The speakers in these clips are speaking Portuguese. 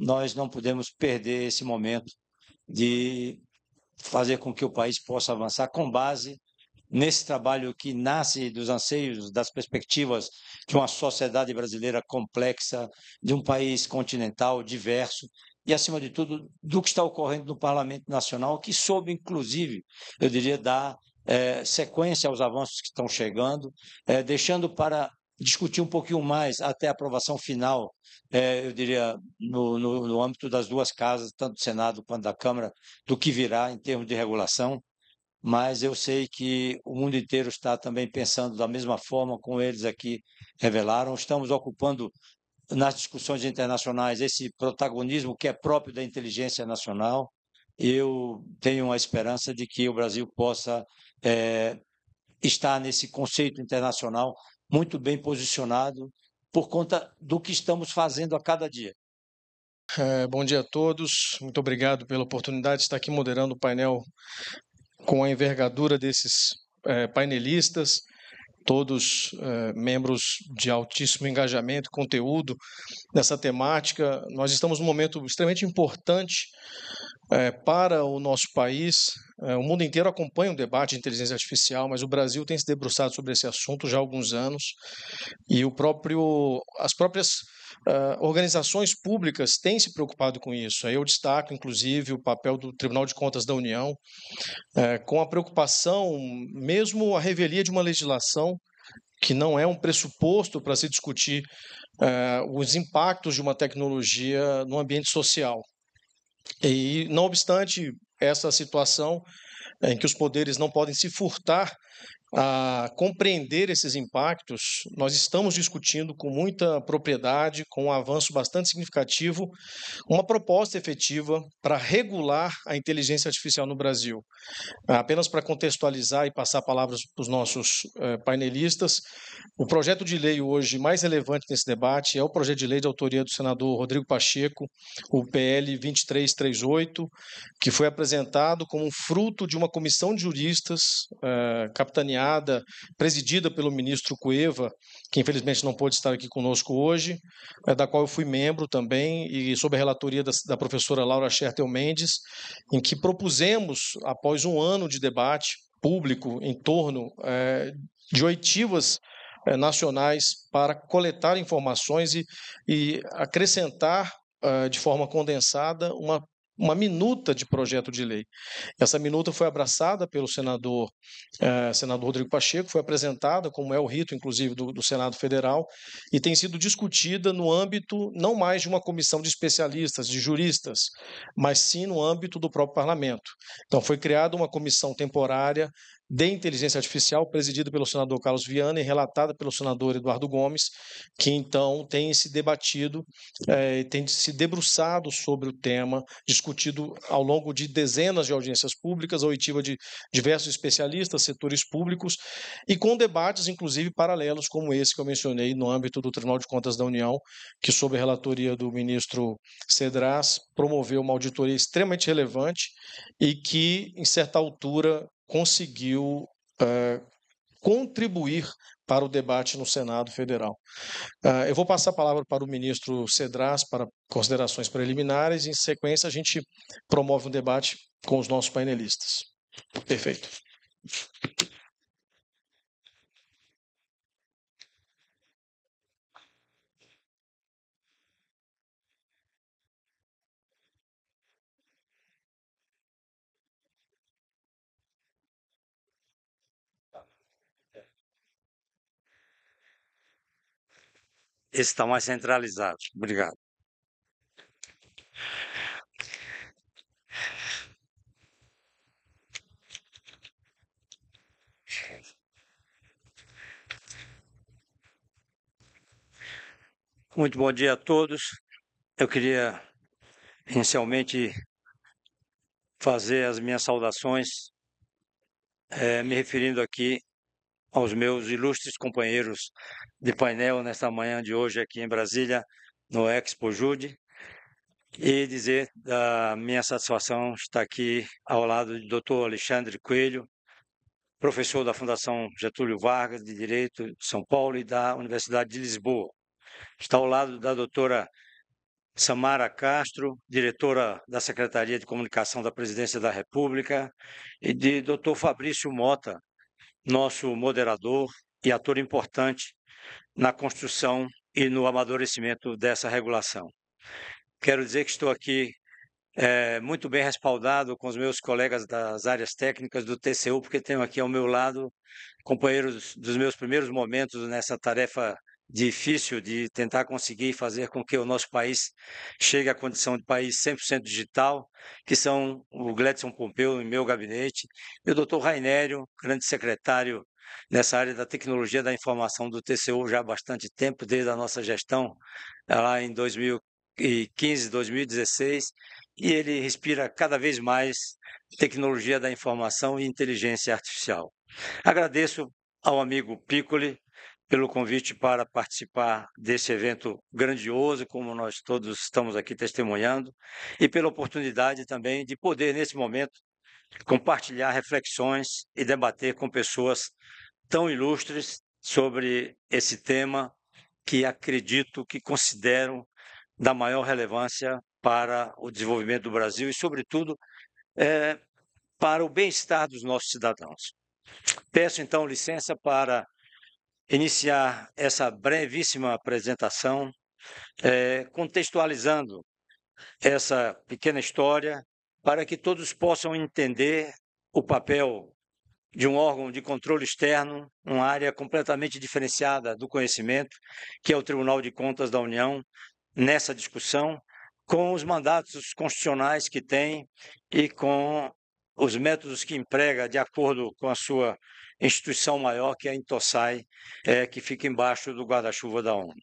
nós não podemos perder esse momento de fazer com que o país possa avançar com base nesse trabalho que nasce dos anseios, das perspectivas de uma sociedade brasileira complexa, de um país continental, diverso, e, acima de tudo, do que está ocorrendo no Parlamento Nacional, que soube, inclusive, eu diria, dar sequência aos avanços que estão chegando, deixando para discutir um pouquinho mais até a aprovação final, eu diria, no âmbito das duas casas, tanto do Senado quanto da Câmara, do que virá em termos de regulação, mas eu sei que o mundo inteiro está também pensando da mesma forma como eles aqui revelaram. Estamos ocupando nas discussões internacionais esse protagonismo que é próprio da inteligência nacional. Eu tenho a esperança de que o Brasil possa estar nesse conceito internacional muito bem posicionado por conta do que estamos fazendo a cada dia. Bom dia a todos, muito obrigado pela oportunidade de estar aqui moderando o painel com a envergadura desses painelistas, todos membros de altíssimo engajamento e conteúdo nessa temática. Nós estamos num momento extremamente importante para o nosso país. O mundo inteiro acompanha o debate de inteligência artificial, mas o Brasil tem se debruçado sobre esse assunto já há alguns anos, e as próprias organizações públicas têm se preocupado com isso. Aí eu destaco, inclusive, o papel do Tribunal de Contas da União, com a preocupação, mesmo a revelia de uma legislação que não é um pressuposto para se discutir os impactos de uma tecnologia no ambiente social. E, não obstante essa situação em que os poderes não podem se furtar a compreender esses impactos, nós estamos discutindo com muita propriedade, com um avanço bastante significativo, uma proposta efetiva para regular a inteligência artificial no Brasil. Apenas para contextualizar e passar palavras para os nossos painelistas, o projeto de lei hoje mais relevante nesse debate é o projeto de lei de autoria do senador Rodrigo Pacheco, o PL 2338, que foi apresentado como fruto de uma comissão de juristas capitaneada, presidida pelo ministro Cueva, que infelizmente não pôde estar aqui conosco hoje, da qual eu fui membro também, e sob a relatoria da professora Laura Schertel Mendes, em que propusemos, após um ano de debate público em torno de oitivas nacionais para coletar informações e acrescentar de forma condensada uma minuta de projeto de lei. Essa minuta foi abraçada pelo senador Rodrigo Pacheco, foi apresentada, como é o rito, inclusive, do Senado Federal, e tem sido discutida no âmbito não mais de uma comissão de especialistas, de juristas, mas sim no âmbito do próprio parlamento. Então, foi criada uma comissão temporária de inteligência artificial, presidida pelo senador Carlos Viana e relatada pelo senador Eduardo Gomes, que então tem se debatido, tem se debruçado sobre o tema, discutido ao longo de dezenas de audiências públicas, a oitiva de diversos especialistas, setores públicos, e com debates, inclusive, paralelos, como esse que eu mencionei, no âmbito do Tribunal de Contas da União, que, sob a relatoria do ministro Cedras, promoveu uma auditoria extremamente relevante e que, em certa altura, conseguiu contribuir para o debate no Senado Federal. Eu vou passar a palavra para o ministro Cedras para considerações preliminares e, em sequência, a gente promove um debate com os nossos painelistas. Perfeito. Esse está mais centralizado. Obrigado. Muito bom dia a todos. Eu queria inicialmente fazer as minhas saudações, me referindo aqui aos meus ilustres companheiros de painel nesta manhã de hoje aqui em Brasília, no Expo Jude, e dizer da minha satisfação estar aqui ao lado do Dr. Alexandre Coelho, professor da Fundação Getúlio Vargas de Direito de São Paulo e da Universidade de Lisboa. Está ao lado da doutora Samara Castro, diretora da Secretaria de Comunicação da Presidência da República, e de Dr. Fabrício Mota, nosso moderador e ator importante na construção e no amadurecimento dessa regulação. Quero dizer que estou aqui muito bem respaldado com os meus colegas das áreas técnicas do TCU, porque tenho aqui ao meu lado companheiros dos meus primeiros momentos nessa tarefa difícil de tentar conseguir fazer com que o nosso país chegue à condição de país 100% digital, que são o Gledson Pompeu em meu gabinete e o Dr. Rainério, grande secretário nessa área da tecnologia da informação do TCU já há bastante tempo, desde a nossa gestão lá em 2015, 2016, e ele respira cada vez mais tecnologia da informação e inteligência artificial. Agradeço ao amigo Piccoli pelo convite para participar desse evento grandioso, como nós todos estamos aqui testemunhando, e pela oportunidade também de poder, nesse momento, compartilhar reflexões e debater com pessoas tão ilustres sobre esse tema que acredito, que considero da maior relevância para o desenvolvimento do Brasil e, sobretudo, para o bem-estar dos nossos cidadãos. Peço, então, licença para iniciar essa brevíssima apresentação, contextualizando essa pequena história, para que todos possam entender o papel de um órgão de controle externo, uma área completamente diferenciada do conhecimento, que é o Tribunal de Contas da União, nessa discussão, com os mandatos constitucionais que tem e com os métodos que emprega de acordo com a sua instituição maior, que é a Intosai, que fica embaixo do guarda-chuva da ONU.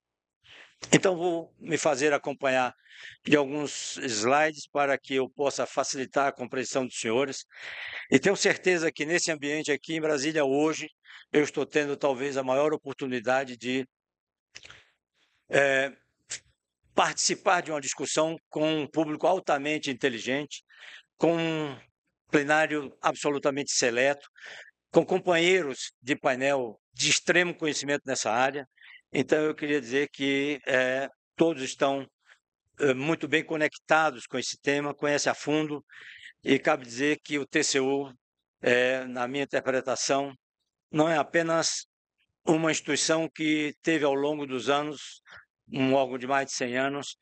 Então, vou me fazer acompanhar de alguns slides para que eu possa facilitar a compreensão dos senhores. E tenho certeza que nesse ambiente aqui em Brasília hoje, eu estou tendo talvez a maior oportunidade de participar de uma discussão com um público altamente inteligente, com um plenário absolutamente seleto, com companheiros de painel de extremo conhecimento nessa área. Então, eu queria dizer que todos estão muito bem conectados com esse tema, conhecem a fundo, e cabe dizer que o TCU, na minha interpretação, não é apenas uma instituição que teve ao longo dos anos, um órgão de mais de 100 anos,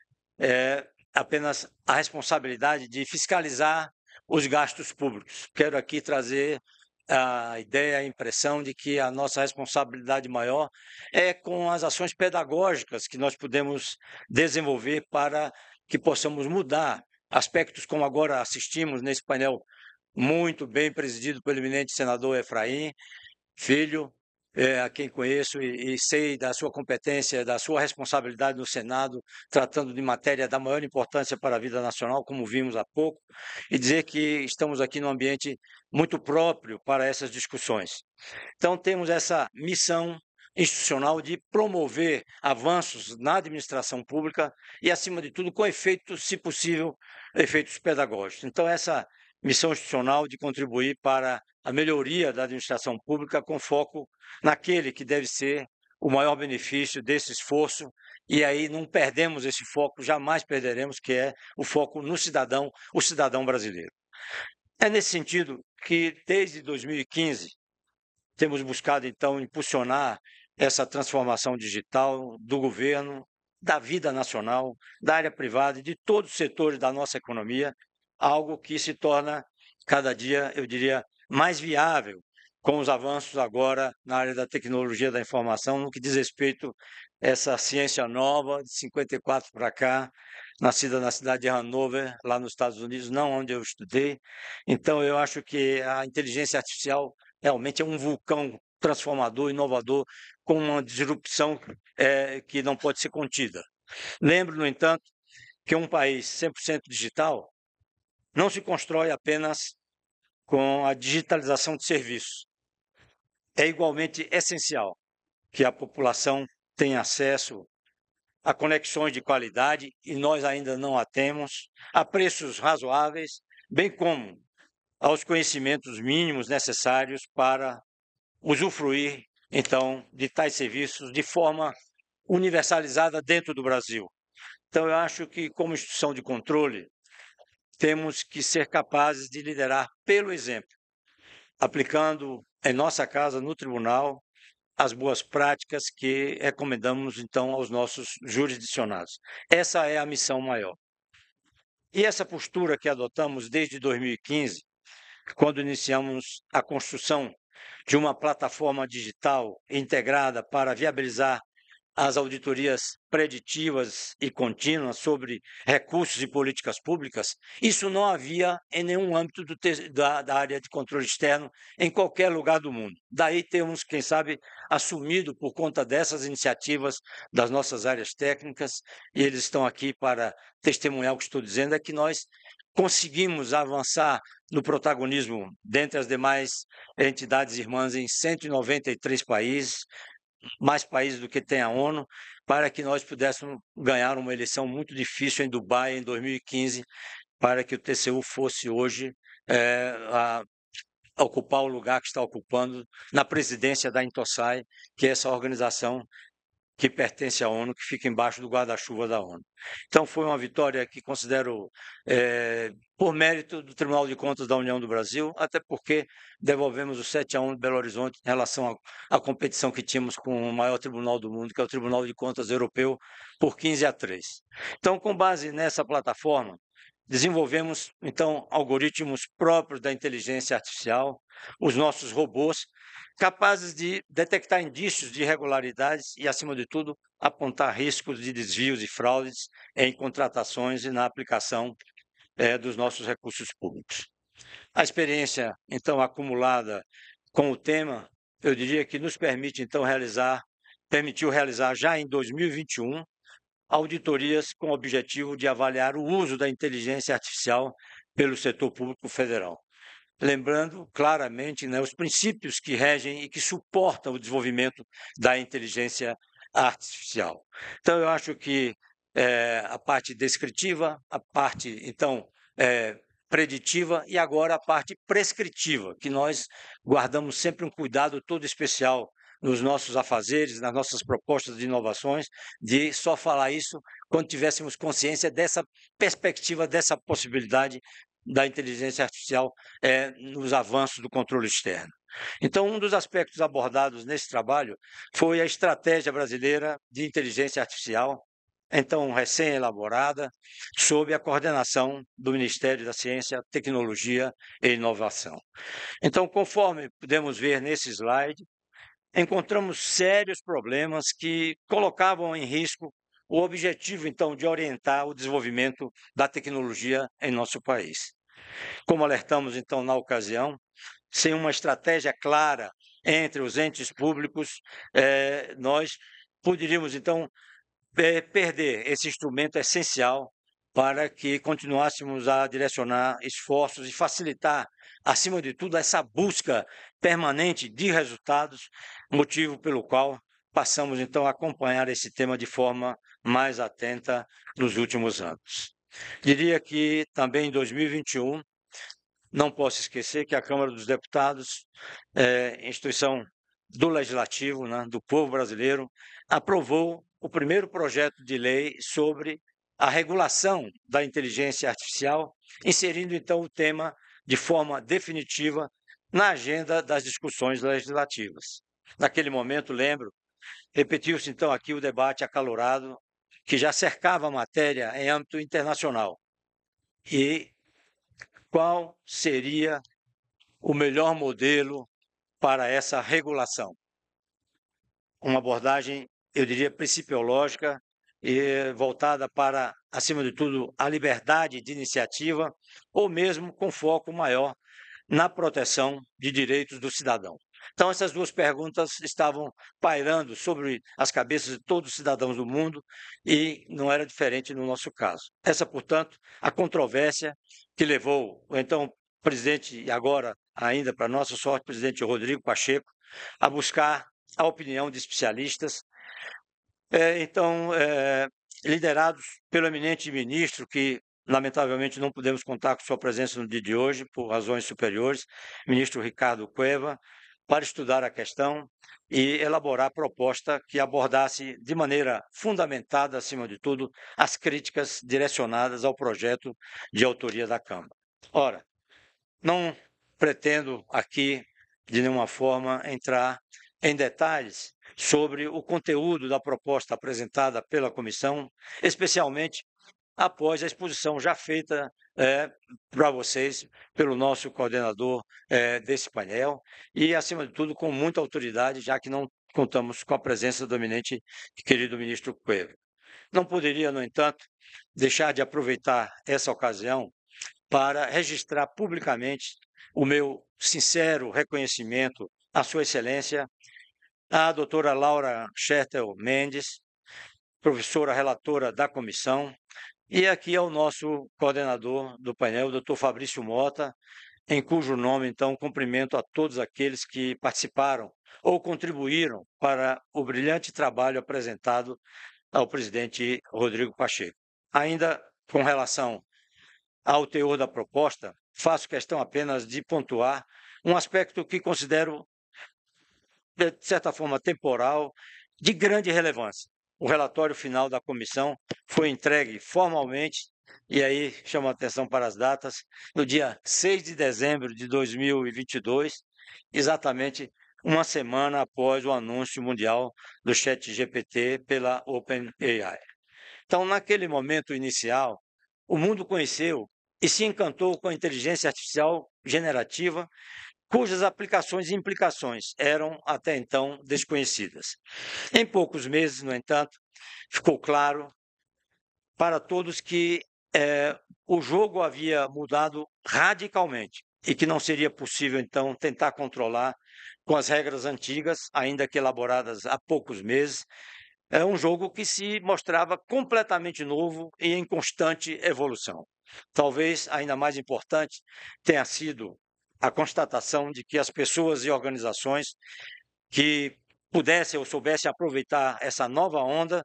apenas a responsabilidade de fiscalizar os gastos públicos. Quero aqui trazer a ideia, a impressão de que a nossa responsabilidade maior é com as ações pedagógicas que nós podemos desenvolver para que possamos mudar aspectos como agora assistimos nesse painel muito bem presidido pelo eminente senador Efraim Filho, a quem conheço e sei da sua competência, da sua responsabilidade no Senado, tratando de matéria da maior importância para a vida nacional, como vimos há pouco, e dizer que estamos aqui num ambiente muito próprio para essas discussões. Então, temos essa missão institucional de promover avanços na administração pública e, acima de tudo, com efeitos, se possível, efeitos pedagógicos. Então, essa missão institucional de contribuir para a melhoria da administração pública com foco naquele que deve ser o maior benefício desse esforço, e aí não perdemos esse foco, jamais perderemos, que é o foco no cidadão, o cidadão brasileiro. É nesse sentido que, desde 2015, temos buscado, então, impulsionar essa transformação digital do governo, da vida nacional, da área privada e de todos os setores da nossa economia, algo que se torna cada dia, eu diria, mais viável com os avanços agora na área da tecnologia da informação, no que diz respeito a essa ciência nova, de 54 para cá, nascida na cidade de Hanover, lá nos Estados Unidos, não onde eu estudei. Então, eu acho que a inteligência artificial realmente é um vulcão transformador, inovador, com uma disrupção que não pode ser contida. Lembro, no entanto, que um país 100% digital não se constrói apenas com a digitalização de serviços. É igualmente essencial que a população tenha acesso a conexões de qualidade, e nós ainda não a temos, a preços razoáveis, bem como aos conhecimentos mínimos necessários para usufruir, então, de tais serviços de forma universalizada dentro do Brasil. Então, eu acho que, como instituição de controle, temos que ser capazes de liderar pelo exemplo, aplicando em nossa casa, no tribunal, as boas práticas que recomendamos, então, aos nossos jurisdicionados. Essa é a missão maior. E essa postura que adotamos desde 2015, quando iniciamos a construção de uma plataforma digital integrada para viabilizar as auditorias preditivas e contínuas sobre recursos e políticas públicas, isso não havia em nenhum âmbito da área de controle externo em qualquer lugar do mundo. Daí temos, quem sabe, assumido por conta dessas iniciativas das nossas áreas técnicas, e eles estão aqui para testemunhar o que estou dizendo, é que nós conseguimos avançar no protagonismo dentre as demais entidades irmãs em 193 países, mais países do que tem a ONU, para que nós pudéssemos ganhar uma eleição muito difícil em Dubai em 2015, para que o TCU fosse hoje ocupar o lugar que está ocupando na presidência da Intosai, que é essa organização que pertence à ONU, que fica embaixo do guarda-chuva da ONU. Então, foi uma vitória que considero por mérito do Tribunal de Contas da União do Brasil, até porque devolvemos o 7-1 de Belo Horizonte em relação à competição que tínhamos com o maior tribunal do mundo, que é o Tribunal de Contas Europeu, por 15-3. Então, com base nessa plataforma, desenvolvemos, então, algoritmos próprios da inteligência artificial, os nossos robôs, capazes de detectar indícios de irregularidades e, acima de tudo, apontar riscos de desvios e fraudes em contratações e na aplicação dos nossos recursos públicos. A experiência, então, acumulada com o tema, eu diria que nos permite, então, permitiu realizar já em 2021 auditorias com o objetivo de avaliar o uso da inteligência artificial pelo setor público federal. Lembrando claramente, né, os princípios que regem e que suportam o desenvolvimento da inteligência artificial. Então, eu acho que a parte descritiva, a parte, então, preditiva e agora a parte prescritiva, que nós guardamos sempre um cuidado todo especial nos nossos afazeres, nas nossas propostas de inovações, de só falar isso quando tivéssemos consciência dessa perspectiva, dessa possibilidade da inteligência artificial nos avanços do controle externo. Então, um dos aspectos abordados nesse trabalho foi a estratégia brasileira de inteligência artificial, então recém-elaborada, sob a coordenação do Ministério da Ciência, Tecnologia e Inovação. Então, conforme podemos ver nesse slide, encontramos sérios problemas que colocavam em risco o objetivo, então, de orientar o desenvolvimento da tecnologia em nosso país. Como alertamos, então, na ocasião, sem uma estratégia clara entre os entes públicos, nós poderíamos, então, perder esse instrumento essencial para que continuássemos a direcionar esforços e facilitar, acima de tudo, essa busca permanente de resultados, motivo pelo qual passamos, então, a acompanhar esse tema de forma mais atenta nos últimos anos. Diria que também em 2021, não posso esquecer que a Câmara dos Deputados, instituição do Legislativo, né, do povo brasileiro, aprovou o primeiro projeto de lei sobre a regulação da inteligência artificial, inserindo, então, o tema de forma definitiva na agenda das discussões legislativas. Naquele momento, lembro, repetiu-se, então, aqui o debate acalorado que já cercava a matéria em âmbito internacional. E qual seria o melhor modelo para essa regulação? Uma abordagem, eu diria, principiológica e voltada para, acima de tudo, a liberdade de iniciativa, ou mesmo com foco maior na proteção de direitos do cidadão. Então, essas duas perguntas estavam pairando sobre as cabeças de todos os cidadãos do mundo e não era diferente no nosso caso. Essa, portanto, a controvérsia que levou o então presidente, e agora ainda para nossa sorte, presidente Rodrigo Pacheco, a buscar a opinião de especialistas, liderados pelo eminente ministro, que lamentavelmente não podemos contar com sua presença no dia de hoje, por razões superiores, ministro Ricardo Cueva, para estudar a questão e elaborar a proposta que abordasse de maneira fundamentada, acima de tudo, as críticas direcionadas ao projeto de autoria da Câmara. Ora, não pretendo aqui, de nenhuma forma, entrar em detalhes sobre o conteúdo da proposta apresentada pela comissão, especialmente após a exposição já feita para vocês pelo nosso coordenador desse painel e, acima de tudo, com muita autoridade, já que não contamos com a presença do eminente e querido ministro Coelho. Não poderia, no entanto, deixar de aproveitar essa ocasião para registrar publicamente o meu sincero reconhecimento à Sua Excelência, à doutora Laura Schertel Mendes, professora relatora da comissão, e aqui ao nosso coordenador do painel, o doutor Fabrício Mota, em cujo nome, então, cumprimento a todos aqueles que participaram ou contribuíram para o brilhante trabalho apresentado ao presidente Rodrigo Pacheco. Ainda com relação ao teor da proposta, faço questão apenas de pontuar um aspecto que considero, de certa forma, temporal, de grande relevância. O relatório final da comissão foi entregue formalmente, e aí chamo a atenção para as datas, no dia 6 de dezembro de 2022, exatamente uma semana após o anúncio mundial do ChatGPT pela OpenAI. Então, naquele momento inicial, o mundo conheceu e se encantou com a inteligência artificial generativa, cujas aplicações e implicações eram até então desconhecidas. Em poucos meses, no entanto, ficou claro para todos que o jogo havia mudado radicalmente e que não seria possível, então, tentar controlar com as regras antigas, ainda que elaboradas há poucos meses. É um jogo que se mostrava completamente novo e em constante evolução. Talvez ainda mais importante tenha sido a constatação de que as pessoas e organizações que pudessem ou soubessem aproveitar essa nova onda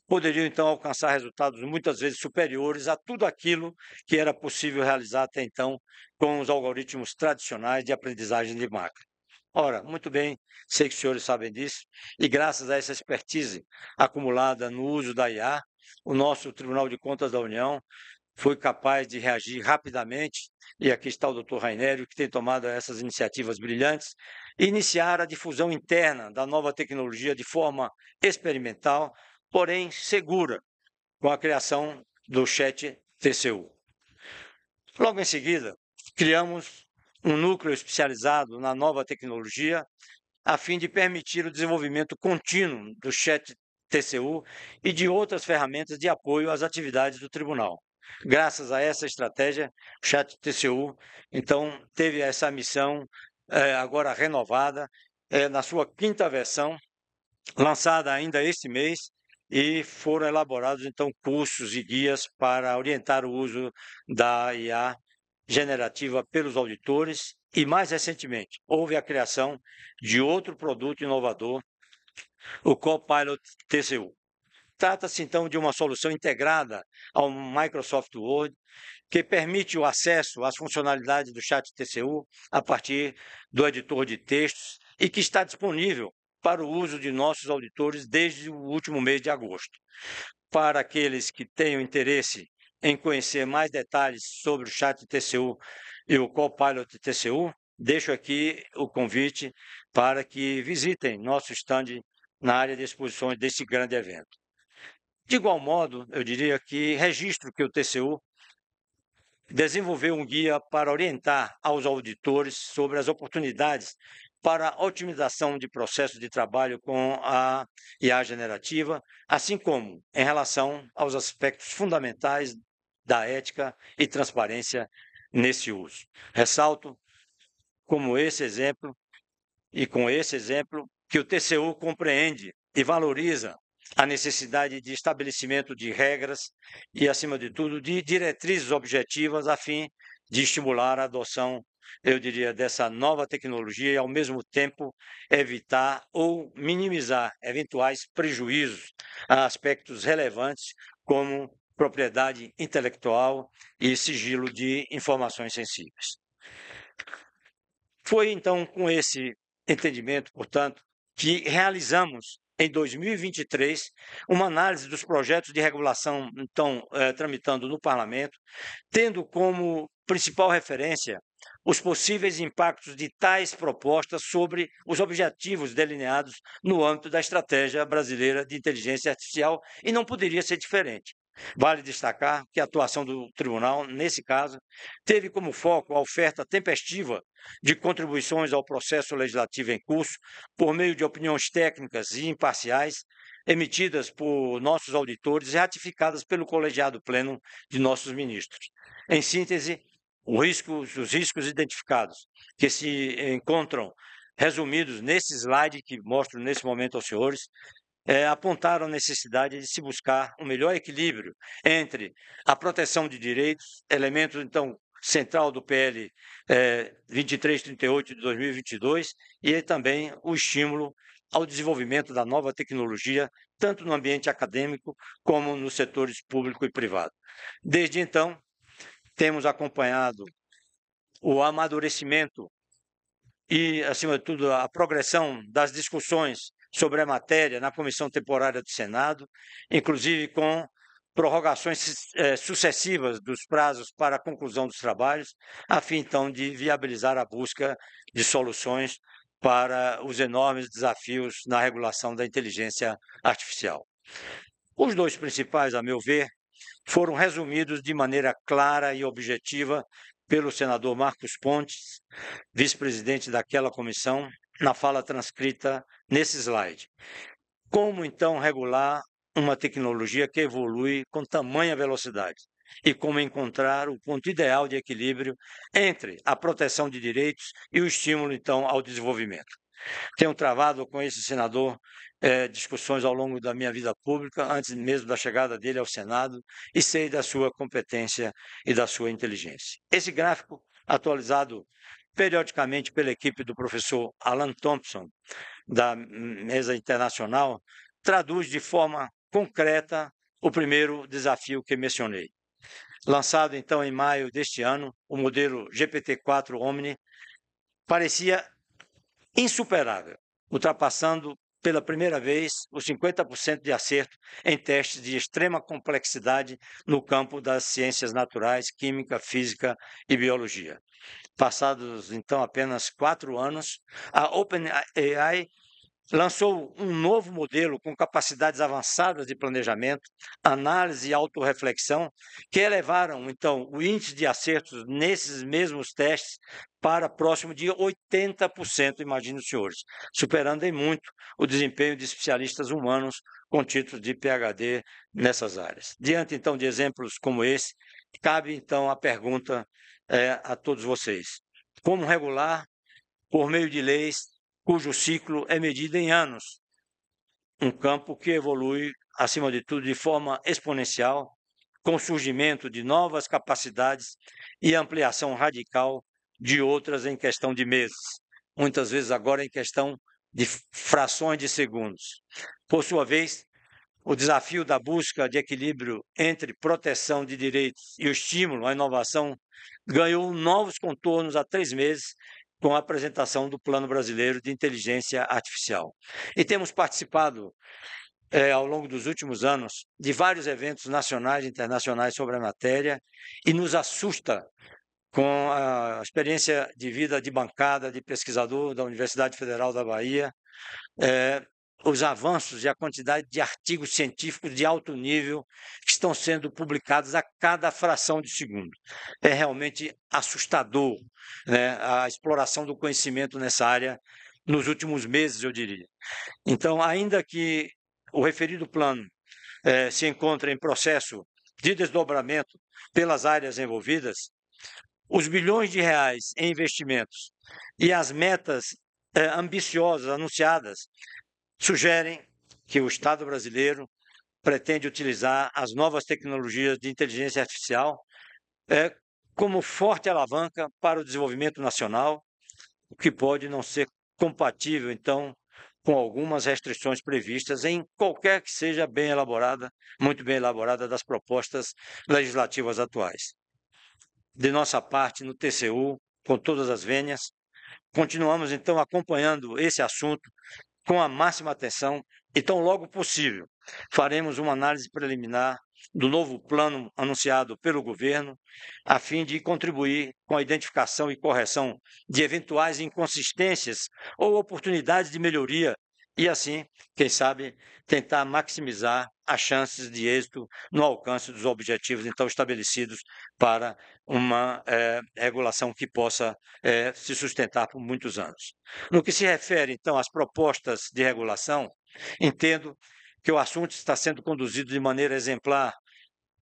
poderiam, então, alcançar resultados muitas vezes superiores a tudo aquilo que era possível realizar até então com os algoritmos tradicionais de aprendizagem de máquina. Ora, muito bem, sei que os senhores sabem disso, e graças a essa expertise acumulada no uso da IA, o nosso Tribunal de Contas da União foi capaz de reagir rapidamente, e aqui está o doutor Rainério, que tem tomado essas iniciativas brilhantes, e iniciar a difusão interna da nova tecnologia de forma experimental, porém segura, com a criação do Chat TCU. Logo em seguida, criamos um núcleo especializado na nova tecnologia, a fim de permitir o desenvolvimento contínuo do Chat TCU e de outras ferramentas de apoio às atividades do tribunal. Graças a essa estratégia, o Chat TCU, então, teve essa missão agora renovada, na sua 5ª versão, lançada ainda este mês, e foram elaborados, então, cursos e guias para orientar o uso da IA generativa pelos auditores e, mais recentemente, houve a criação de outro produto inovador, o Copilot TCU. Trata-se, então, de uma solução integrada ao Microsoft Word, que permite o acesso às funcionalidades do Chat TCU a partir do editor de textos e que está disponível para o uso de nossos auditores desde o último mês de agosto. Para aqueles que tenham interesse em conhecer mais detalhes sobre o Chat TCU e o Copilot TCU, deixo aqui o convite para que visitem nosso stand na área de exposições desse grande evento. De igual modo, eu diria que registro que o TCU desenvolveu um guia para orientar aos auditores sobre as oportunidades para a otimização de processos de trabalho com a IA generativa, assim como em relação aos aspectos fundamentais da ética e transparência nesse uso. Ressalto como esse exemplo, e com esse exemplo, que o TCU compreende e valoriza a necessidade de estabelecimento de regras e, acima de tudo, de diretrizes objetivas a fim de estimular a adoção, eu diria, dessa nova tecnologia e, ao mesmo tempo, evitar ou minimizar eventuais prejuízos a aspectos relevantes como propriedade intelectual e sigilo de informações sensíveis. Foi, então, com esse entendimento, portanto, que realizamos em 2023 uma análise dos projetos de regulação, então, tramitando no Parlamento, tendo como principal referência os possíveis impactos de tais propostas sobre os objetivos delineados no âmbito da Estratégia Brasileira de Inteligência Artificial, e não poderia ser diferente. Vale destacar que a atuação do tribunal, nesse caso, teve como foco a oferta tempestiva de contribuições ao processo legislativo em curso, por meio de opiniões técnicas e imparciais, emitidas por nossos auditores e ratificadas pelo colegiado pleno de nossos ministros. Em síntese, os riscos identificados, que se encontram resumidos nesse slide que mostro nesse momento aos senhores, apontaram a necessidade de se buscar um melhor equilíbrio entre a proteção de direitos, elemento, então, central do PL 2338 de 2022, e também o estímulo ao desenvolvimento da nova tecnologia, tanto no ambiente acadêmico como nos setores público e privado. Desde então, temos acompanhado o amadurecimento e, acima de tudo, a progressão das discussões sobre a matéria na Comissão Temporária do Senado, inclusive com prorrogações sucessivas dos prazos para a conclusão dos trabalhos, a fim, então, de viabilizar a busca de soluções para os enormes desafios na regulação da inteligência artificial. Os dois principais, a meu ver, foram resumidos de maneira clara e objetiva pelo senador Marcos Pontes, vice-presidente daquela comissão, na fala transcrita nesse slide. Como, então, regular uma tecnologia que evolui com tamanha velocidade? E como encontrar o ponto ideal de equilíbrio entre a proteção de direitos e o estímulo, então, ao desenvolvimento? Tenho travado com esse senador discussões ao longo da minha vida pública, antes mesmo da chegada dele ao Senado, e sei da sua competência e da sua inteligência. Esse gráfico, atualizado periodicamente pela equipe do professor Alan Thompson, da Mesa Internacional, traduz de forma concreta o primeiro desafio que mencionei. Lançado, então, em maio deste ano, o modelo GPT-4 Omni parecia insuperável, ultrapassando pela primeira vez os 50% de acerto em testes de extrema complexidade no campo das ciências naturais, química, física e biologia. Passados, então, apenas 4 anos, a OpenAI lançou um novo modelo com capacidades avançadas de planejamento, análise e autorreflexão, que elevaram, então, o índice de acertos nesses mesmos testes para próximo de 80%, imagine os senhores, superando em muito o desempenho de especialistas humanos com títulos de PhD nessas áreas. Diante, então, de exemplos como esse, cabe, então, a pergunta a todos vocês: como regular, por meio de leis, cujo ciclo é medido em anos, um campo que evolui, acima de tudo, de forma exponencial, com o surgimento de novas capacidades e ampliação radical de outras em questão de meses, muitas vezes agora em questão de frações de segundos. Por sua vez, o desafio da busca de equilíbrio entre proteção de direitos e o estímulo à inovação ganhou novos contornos há 3 meses, com a apresentação do Plano Brasileiro de Inteligência Artificial. E temos participado, ao longo dos últimos anos, de vários eventos nacionais e internacionais sobre a matéria, e nos assusta com a experiência de vida de bancada, de pesquisador da Universidade Federal da Bahia, os avanços e a quantidade de artigos científicos de alto nível que estão sendo publicados a cada fração de segundo. É realmente assustador, né, a exploração do conhecimento nessa área nos últimos meses, eu diria. Então, ainda que o referido plano se encontre em processo de desdobramento pelas áreas envolvidas, os bilhões de reais em investimentos e as metas ambiciosas anunciadas sugerem que o Estado brasileiro pretende utilizar as novas tecnologias de inteligência artificial como forte alavanca para o desenvolvimento nacional, o que pode não ser compatível, então, com algumas restrições previstas em qualquer que seja bem elaborada, muito bem elaborada, das propostas legislativas atuais. De nossa parte, no TCU, com todas as vênias, continuamos, então, acompanhando esse assunto com a máxima atenção e, tão logo possível, faremos uma análise preliminar do novo plano anunciado pelo governo, a fim de contribuir com a identificação e correção de eventuais inconsistências ou oportunidades de melhoria e, assim, quem sabe, tentar maximizar as chances de êxito no alcance dos objetivos, então, estabelecidos para uma regulação que possa se sustentar por muitos anos. No que se refere, então, às propostas de regulação, entendo que o assunto está sendo conduzido de maneira exemplar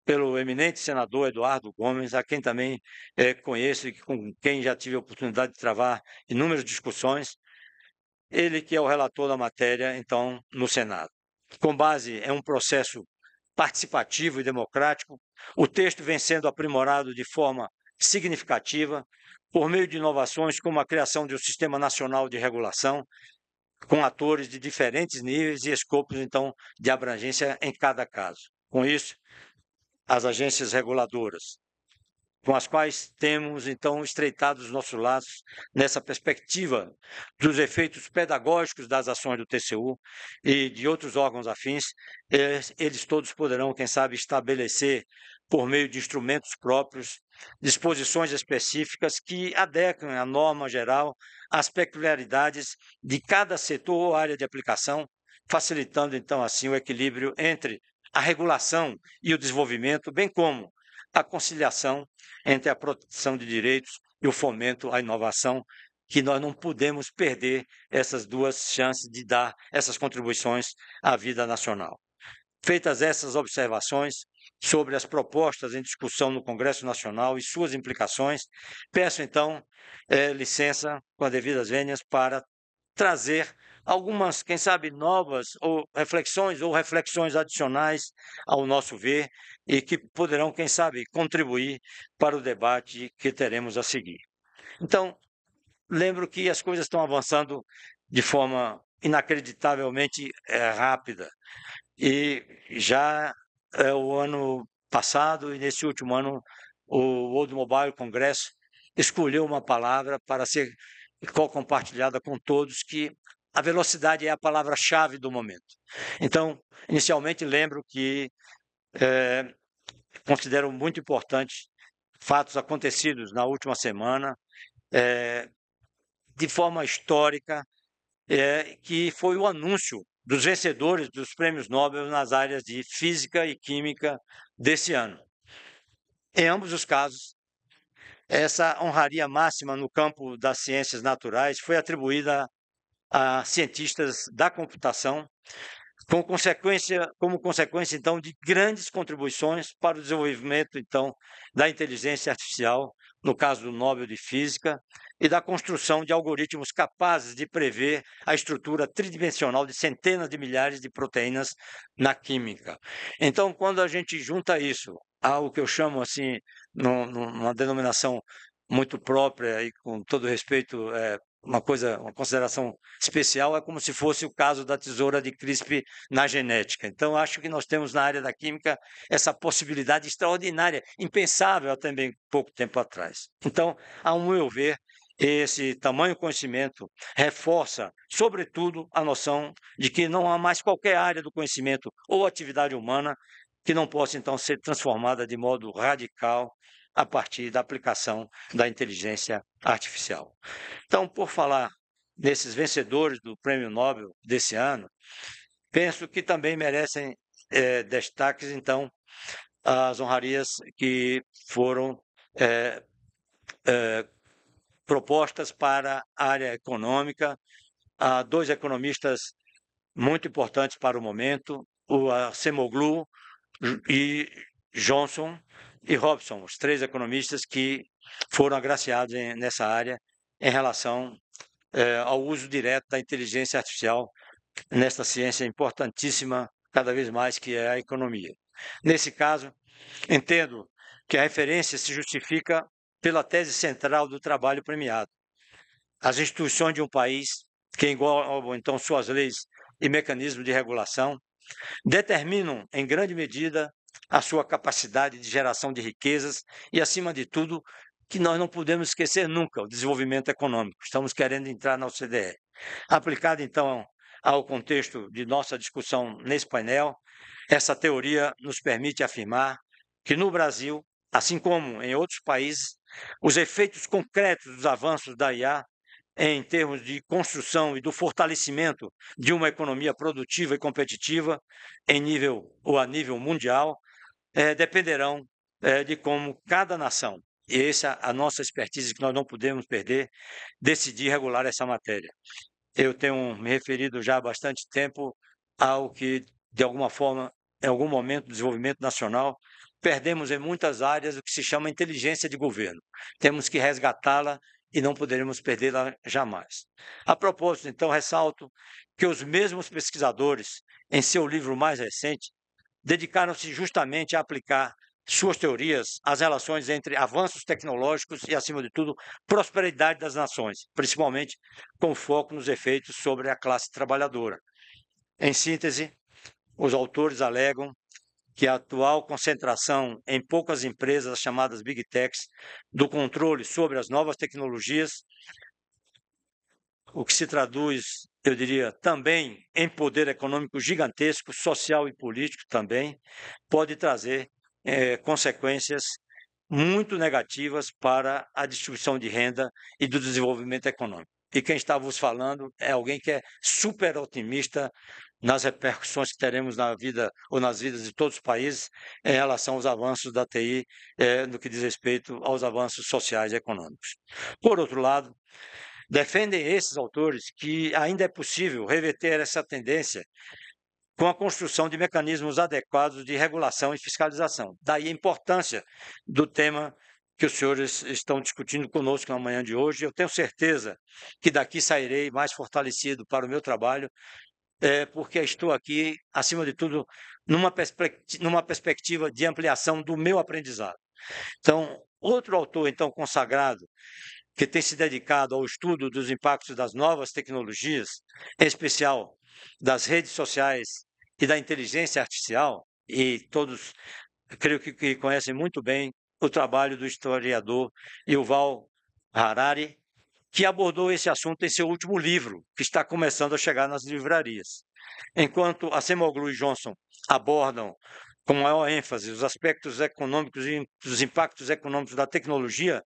pelo eminente senador Eduardo Gomes, a quem também conheço e com quem já tive a oportunidade de travar inúmeras discussões, ele que é o relator da matéria, então, no Senado. Com base em um processo participativo e democrático, o texto vem sendo aprimorado de forma significativa por meio de inovações como a criação de um sistema nacional de regulação, com atores de diferentes níveis e escopos, então, de abrangência em cada caso. Com isso, as agências reguladoras, com as quais temos, então, estreitado os nossos laços nessa perspectiva dos efeitos pedagógicos das ações do TCU e de outros órgãos afins, eles todos poderão, quem sabe, estabelecer, por meio de instrumentos próprios, disposições específicas que adequem a norma geral às peculiaridades de cada setor ou área de aplicação, facilitando, então, assim, o equilíbrio entre a regulação e o desenvolvimento, bem como a conciliação entre a proteção de direitos e o fomento à inovação, que nós não podemos perder essas duas chances de dar essas contribuições à vida nacional. Feitas essas observações sobre as propostas em discussão no Congresso Nacional e suas implicações, peço então licença, com as devidas vênias, para trazer algumas, quem sabe, novas ou reflexões adicionais ao nosso ver e que poderão, quem sabe, contribuir para o debate que teremos a seguir. Então, lembro que as coisas estão avançando de forma inacreditavelmente rápida e já o ano passado e nesse último ano o World Mobile Congress escolheu uma palavra para ser compartilhada com todos, que a velocidade é a palavra-chave do momento. Então, inicialmente, lembro que considero muito importante fatos acontecidos na última semana, de forma histórica, que foi o anúncio dos vencedores dos prêmios Nobel nas áreas de física e química desse ano. Em ambos os casos, essa honraria máxima no campo das ciências naturais foi atribuída a cientistas da computação, como consequência, então, de grandes contribuições para o desenvolvimento, então, da inteligência artificial, no caso do Nobel de Física, e da construção de algoritmos capazes de prever a estrutura tridimensional de centenas de milhares de proteínas na química. Então, quando a gente junta isso ao que eu chamo, assim, numa denominação muito própria e com todo respeito, uma consideração especial, é como se fosse o caso da tesoura de CRISPR na genética. Então, acho que nós temos na área da química essa possibilidade extraordinária, impensável até bem pouco tempo atrás. Então, ao meu ver, esse tamanho conhecimento reforça, sobretudo, a noção de que não há mais qualquer área do conhecimento ou atividade humana que não possa, então, ser transformada de modo radical a partir da aplicação da inteligência artificial. Então, por falar nesses vencedores do Prêmio Nobel desse ano, penso que também merecem destaques, então, as honrarias que foram propostas para a área econômica. Há dois economistas muito importantes para o momento, o Acemoglu e Johnson e Robson, os três economistas que foram agraciados nessa área em relação ao uso direto da inteligência artificial nesta ciência importantíssima, cada vez mais, que é a economia. Nesse caso, entendo que a referência se justifica pela tese central do trabalho premiado. As instituições de um país, que englobam, então, suas leis e mecanismos de regulação, determinam, em grande medida, a sua capacidade de geração de riquezas e, acima de tudo, que nós não podemos esquecer nunca, o desenvolvimento econômico. Estamos querendo entrar na OCDE. Aplicado, então, ao contexto de nossa discussão nesse painel, essa teoria nos permite afirmar que no Brasil, assim como em outros países, os efeitos concretos dos avanços da IA em termos de construção e do fortalecimento de uma economia produtiva e competitiva em nível ou a nível mundial dependerão de como cada nação, e essa é a nossa expertise que nós não podemos perder, decidir regular essa matéria. Eu tenho me referido já há bastante tempo ao que, de alguma forma, em algum momento do desenvolvimento nacional, perdemos em muitas áreas o que se chama inteligência de governo. Temos que resgatá-la e não poderemos perdê-la jamais. A propósito, então, ressalto que os mesmos pesquisadores, em seu livro mais recente, dedicaram-se justamente a aplicar suas teorias às relações entre avanços tecnológicos e, acima de tudo, prosperidade das nações, principalmente com foco nos efeitos sobre a classe trabalhadora. Em síntese, os autores alegam que a atual concentração em poucas empresas, chamadas Big Techs, do controle sobre as novas tecnologias, o que se traduz, eu diria, também em poder econômico gigantesco, social e político também, pode trazer consequências muito negativas para a distribuição de renda e do desenvolvimento econômico. E quem está vos falando é alguém que é super otimista nas repercussões que teremos na vida ou nas vidas de todos os países em relação aos avanços da TI no que diz respeito aos avanços sociais e econômicos. Por outro lado, defendem esses autores que ainda é possível reverter essa tendência com a construção de mecanismos adequados de regulação e fiscalização. Daí a importância do tema que os senhores estão discutindo conosco na manhã de hoje. Eu tenho certeza que daqui sairei mais fortalecido para o meu trabalho, porque estou aqui, acima de tudo, numa perspectiva de ampliação do meu aprendizado. Então, outro autor então consagrado que tem se dedicado ao estudo dos impactos das novas tecnologias, em especial das redes sociais e da inteligência artificial, e todos creio que conhecem muito bem o trabalho do historiador Yuval Harari, que abordou esse assunto em seu último livro, que está começando a chegar nas livrarias. Enquanto Acemoglu e Johnson abordam com maior ênfase os aspectos econômicos e os impactos econômicos da tecnologia,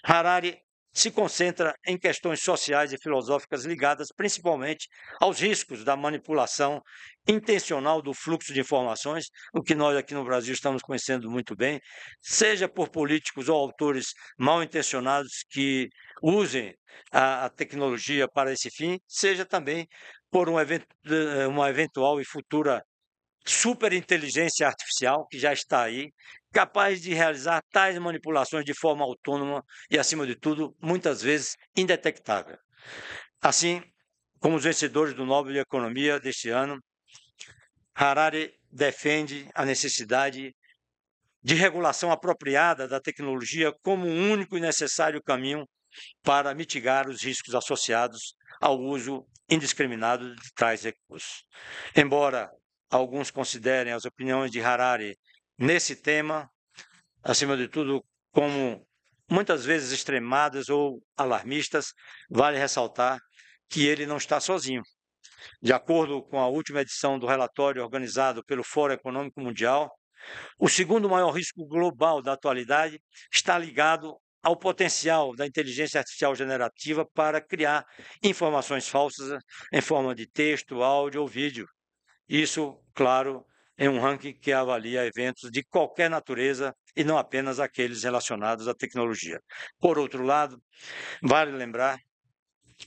Harari se concentra em questões sociais e filosóficas ligadas principalmente aos riscos da manipulação intencional do fluxo de informações, o que nós aqui no Brasil estamos conhecendo muito bem, seja por políticos ou autores mal intencionados que usem a tecnologia para esse fim, seja também por uma eventual e futura superinteligência artificial, que já está aí, capaz de realizar tais manipulações de forma autônoma e, acima de tudo, muitas vezes indetectável. Assim como os vencedores do Nobel de Economia deste ano, Harari defende a necessidade de regulação apropriada da tecnologia como um único e necessário caminho para mitigar os riscos associados ao uso indiscriminado de tais recursos. Embora alguns considerem as opiniões de Harari nesse tema, acima de tudo, como muitas vezes extremadas ou alarmistas, vale ressaltar que ele não está sozinho. De acordo com a última edição do relatório organizado pelo Fórum Econômico Mundial, o segundo maior risco global da atualidade está ligado ao potencial da inteligência artificial generativa para criar informações falsas em forma de texto, áudio ou vídeo. Isso, claro, em um ranking que avalia eventos de qualquer natureza e não apenas aqueles relacionados à tecnologia. Por outro lado, vale lembrar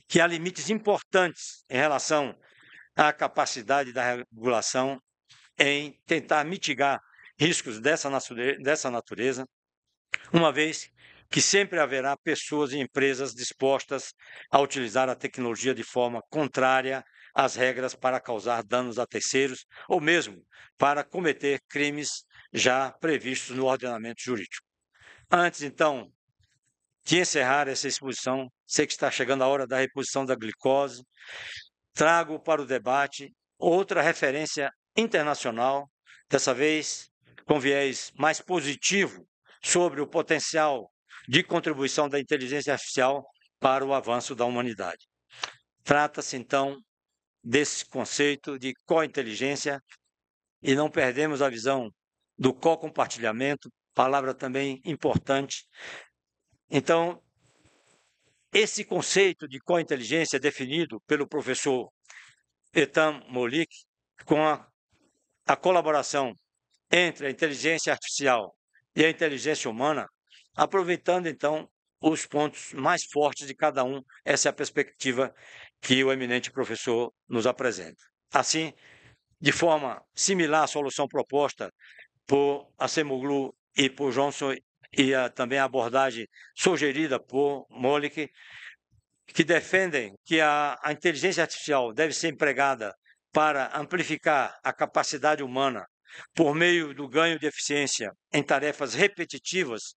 que há limites importantes em relação à capacidade da regulação em tentar mitigar riscos dessa natureza, uma vez que sempre haverá pessoas e empresas dispostas a utilizar a tecnologia de forma contrária às regras para causar danos a terceiros ou mesmo para cometer crimes já previstos no ordenamento jurídico. Antes, então, de encerrar essa exposição, sei que está chegando a hora da reposição da glicose, trago para o debate outra referência internacional, dessa vez com viés mais positivo sobre o potencial de contribuição da inteligência artificial para o avanço da humanidade. Trata-se, então, desse conceito de co-inteligência e não perdemos a visão do co-compartilhamento, palavra também importante. Então, esse conceito de co-inteligência é definido pelo professor Ethan Mollick com a colaboração entre a inteligência artificial e a inteligência humana, aproveitando, então, os pontos mais fortes de cada um. Essa é a perspectiva que o eminente professor nos apresenta. Assim, de forma similar à solução proposta por Acemoglu e por Johnson e também a abordagem sugerida por Mollick, que defendem que a inteligência artificial deve ser empregada para amplificar a capacidade humana por meio do ganho de eficiência em tarefas repetitivas,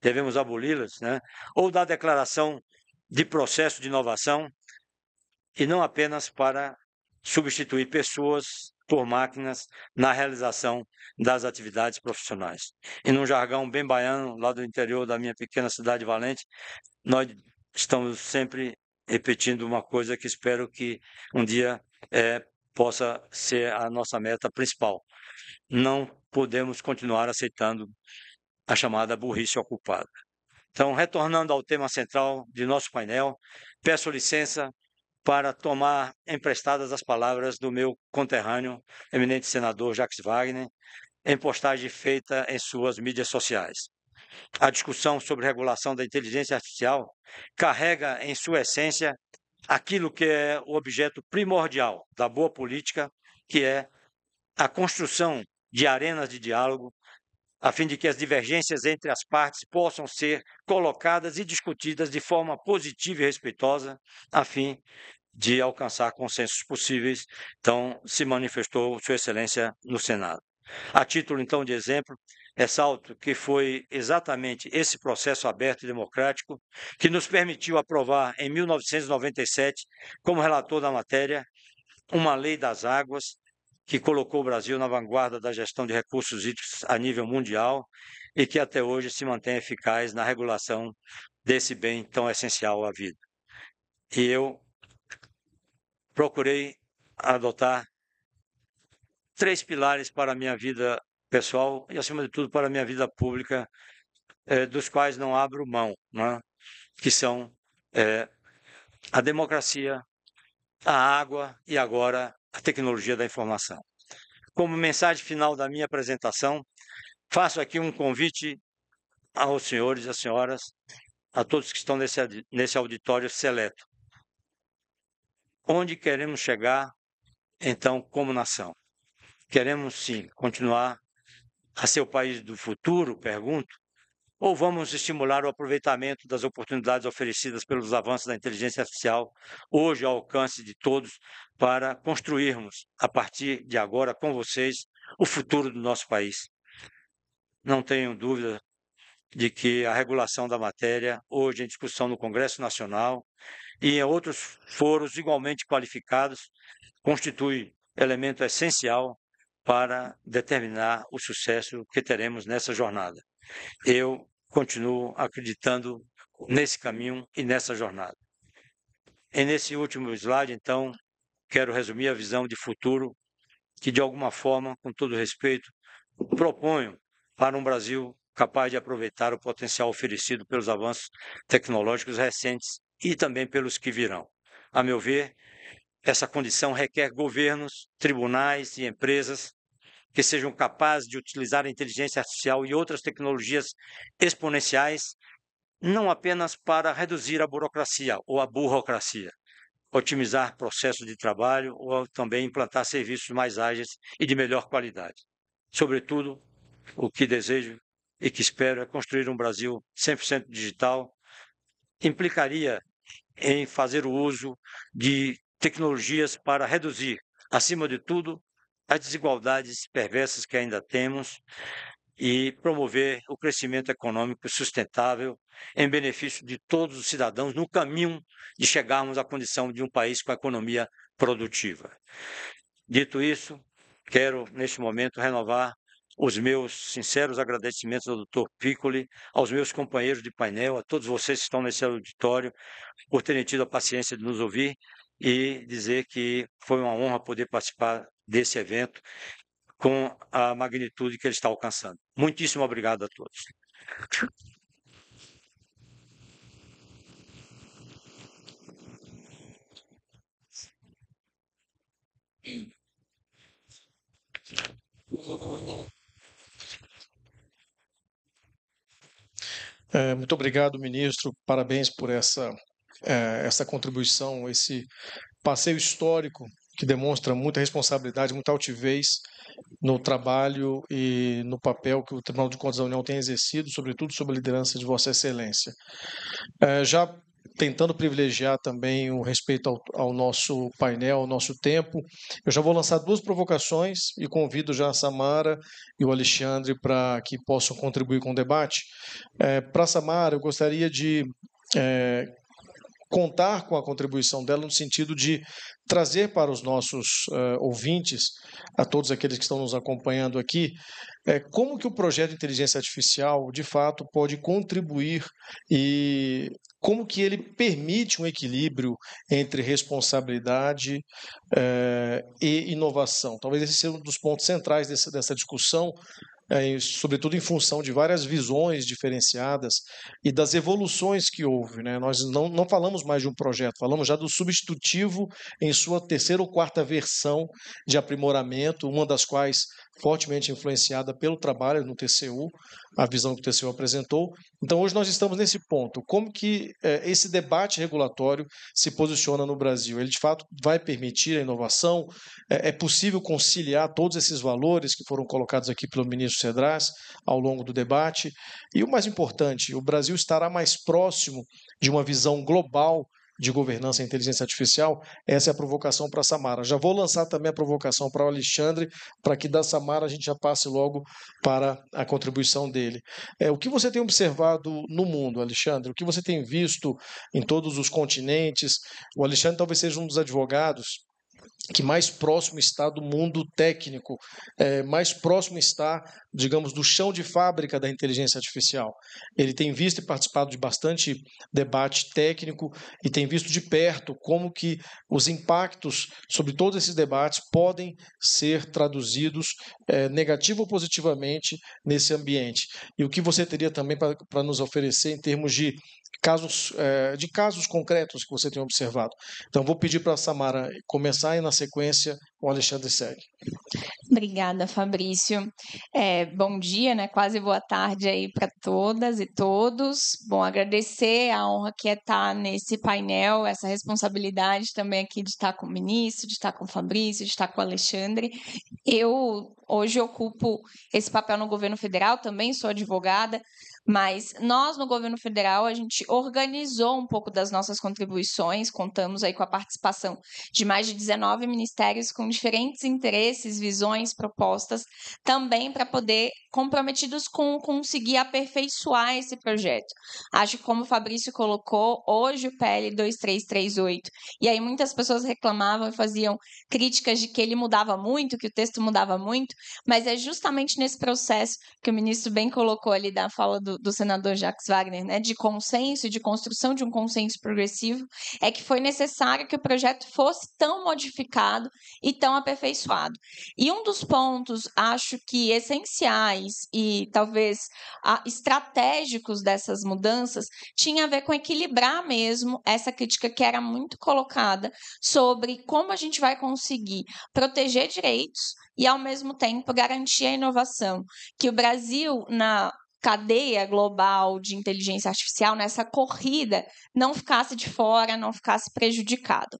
devemos aboli-las, né? Ou da declaração de processo de inovação, e não apenas para substituir pessoas por máquinas na realização das atividades profissionais. E num jargão bem baiano, lá do interior da minha pequena cidade Valente, nós estamos sempre repetindo uma coisa que espero que um dia possa ser a nossa meta principal. Não podemos continuar aceitando a chamada burrice ocupada. Então, retornando ao tema central de nosso painel, peço licença para tomar emprestadas as palavras do meu conterrâneo, eminente senador Jacques Wagner, em postagem feita em suas mídias sociais. A discussão sobre regulação da inteligência artificial carrega em sua essência aquilo que é o objeto primordial da boa política, que é a construção de arenas de diálogo, a fim de que as divergências entre as partes possam ser colocadas e discutidas de forma positiva e respeitosa, a fim de alcançar consensos possíveis. Então, se manifestou Sua Excelência no Senado. A título, então, de exemplo, ressalto que foi exatamente esse processo aberto e democrático que nos permitiu aprovar, em 1997, como relator da matéria, uma lei das águas, que colocou o Brasil na vanguarda da gestão de recursos hídricos a nível mundial e que até hoje se mantém eficaz na regulação desse bem tão essencial à vida. E eu procurei adotar 3 pilares para a minha vida pessoal e, acima de tudo, para a minha vida pública, dos quais não abro mão, né? Que são a democracia, a água e agora a tecnologia da informação. Como mensagem final da minha apresentação, faço aqui um convite aos senhores e às senhoras, a todos que estão nesse auditório seleto. Onde queremos chegar, então, como nação? Queremos, sim, continuar a ser o país do futuro, pergunto, ou vamos estimular o aproveitamento das oportunidades oferecidas pelos avanços da inteligência artificial, hoje ao alcance de todos, para construirmos, a partir de agora, com vocês, o futuro do nosso país? Não tenho dúvida de que a regulação da matéria, hoje em discussão no Congresso Nacional e em outros foros igualmente qualificados, constitui elemento essencial para determinar o sucesso que teremos nessa jornada. Eu continuo acreditando nesse caminho e nessa jornada. E nesse último slide, então, quero resumir a visão de futuro que, de alguma forma, com todo respeito, proponho para um Brasil capaz de aproveitar o potencial oferecido pelos avanços tecnológicos recentes e também pelos que virão. A meu ver, essa condição requer governos, tribunais e empresas que sejam capazes de utilizar a inteligência artificial e outras tecnologias exponenciais, não apenas para reduzir a burocracia ou a burocracia, otimizar processos de trabalho ou também implantar serviços mais ágeis e de melhor qualidade. Sobretudo, o que desejo e que espero é construir um Brasil 100% digital, implicaria em fazer o uso de tecnologias para reduzir, acima de tudo, as desigualdades perversas que ainda temos e promover o crescimento econômico sustentável em benefício de todos os cidadãos no caminho de chegarmos à condição de um país com economia produtiva. Dito isso, quero, neste momento, renovar os meus sinceros agradecimentos ao Dr. Piccoli, aos meus companheiros de painel, a todos vocês que estão nesse auditório, por terem tido a paciência de nos ouvir e dizer que foi uma honra poder participar desse evento com a magnitude que ele está alcançando. Muitíssimo obrigado a todos. Muito obrigado, ministro. Parabéns por essa contribuição, esse passeio histórico que demonstra muita responsabilidade, muita altivez no trabalho e no papel que o Tribunal de Contas da União tem exercido, sobretudo sob a liderança de Vossa Excelência. Já tentando privilegiar também o respeito ao nosso painel, ao nosso tempo, eu já vou lançar 2 provocações e convido já a Samara e o Alexandre para que possam contribuir com o debate. Para a Samara, eu gostaria de contar com a contribuição dela no sentido de trazer para os nossos ouvintes, a todos aqueles que estão nos acompanhando aqui, como que o projeto de inteligência artificial, de fato, pode contribuir e como que ele permite um equilíbrio entre responsabilidade e inovação. Talvez esse seja um dos pontos centrais dessa discussão, sobretudo em função de várias visões diferenciadas e das evoluções que houve, né? Nós não falamos mais de um projeto, falamos já do substitutivo em sua 3ª ou 4ª versão de aprimoramento, uma das quais fortemente influenciada pelo trabalho no TCU, a visão que o TCU apresentou. Então, hoje nós estamos nesse ponto. Como que esse debate regulatório se posiciona no Brasil? Ele, de fato, vai permitir a inovação? É possível conciliar todos esses valores que foram colocados aqui pelo ministro Cedras ao longo do debate? E o mais importante, o Brasil estará mais próximo de uma visão global de governança e inteligência artificial? Essa é a provocação para a Samara. Já vou lançar também a provocação para o Alexandre, para que da Samara a gente já passe logo para a contribuição dele. O que você tem observado no mundo, Alexandre? O que você tem visto em todos os continentes? O Alexandre talvez seja um dos advogados que mais próximo está do mundo técnico, mais próximo está, digamos, do chão de fábrica da inteligência artificial. Ele tem visto e participado de bastante debate técnico e tem visto de perto como que os impactos sobre todos esses debates podem ser traduzidos negativo ou positivamente nesse ambiente. E o que você teria também para nos oferecer em termos de casos concretos que você tem observado. Então, vou pedir para a Samara começar e, na sequência, o Alexandre segue. Obrigada, Fabrício. Bom dia, né? Quase boa tarde aí para todas e todos. Bom, agradecer a honra que é estar nesse painel, essa responsabilidade também aqui de estar com o ministro, de estar com o Fabrício, de estar com o Alexandre. Eu hoje ocupo esse papel no governo federal, também sou advogada, mas nós, no governo federal, a gente organizou um pouco das nossas contribuições, contamos aí com a participação de mais de 19 ministérios com diferentes interesses, visões, propostas, também para poder, comprometidos com conseguir aperfeiçoar esse projeto. Acho que, como o Fabrício colocou, hoje o PL 2338, e aí muitas pessoas reclamavam e faziam críticas de que ele mudava muito, que o texto mudava muito, mas é justamente nesse processo que o ministro bem colocou ali da fala do senador Jacques Wagner, né, de consenso e de construção de um consenso progressivo, é que foi necessário que o projeto fosse tão modificado e tão aperfeiçoado. E um dos pontos, acho que essenciais e talvez estratégicos dessas mudanças tinha a ver com equilibrar mesmo essa crítica que era muito colocada sobre como a gente vai conseguir proteger direitos e, ao mesmo tempo, garantir a inovação. Que o Brasil, na cadeia global de inteligência artificial, nessa corrida, não ficasse de fora, não ficasse prejudicado.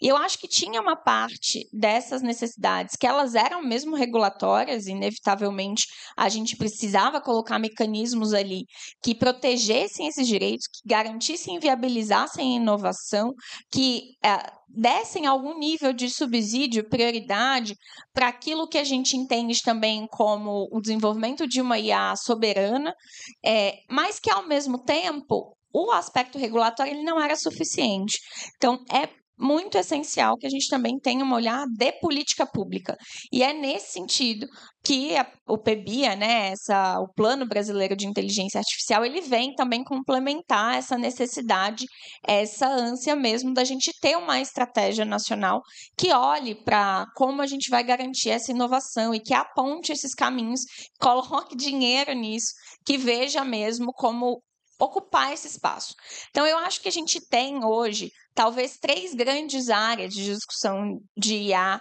E eu acho que tinha uma parte dessas necessidades que elas eram mesmo regulatórias, inevitavelmente a gente precisava colocar mecanismos ali que protegessem esses direitos, que garantissem e viabilizassem a inovação, que dessem algum nível de subsídio, prioridade para aquilo que a gente entende também como o desenvolvimento de uma IA soberana, mas que, ao mesmo tempo, o aspecto regulatório ele não era suficiente. Então, é muito essencial que a gente também tenha um olhar de política pública. E é nesse sentido que o PBIA, né, o Plano Brasileiro de Inteligência Artificial, ele vem também complementar essa necessidade, essa ânsia mesmo da gente ter uma estratégia nacional que olhe para como a gente vai garantir essa inovação e que aponte esses caminhos, coloque dinheiro nisso, que veja mesmo como ocupar esse espaço. Então, eu acho que a gente tem hoje, talvez, 3 grandes áreas de discussão de IA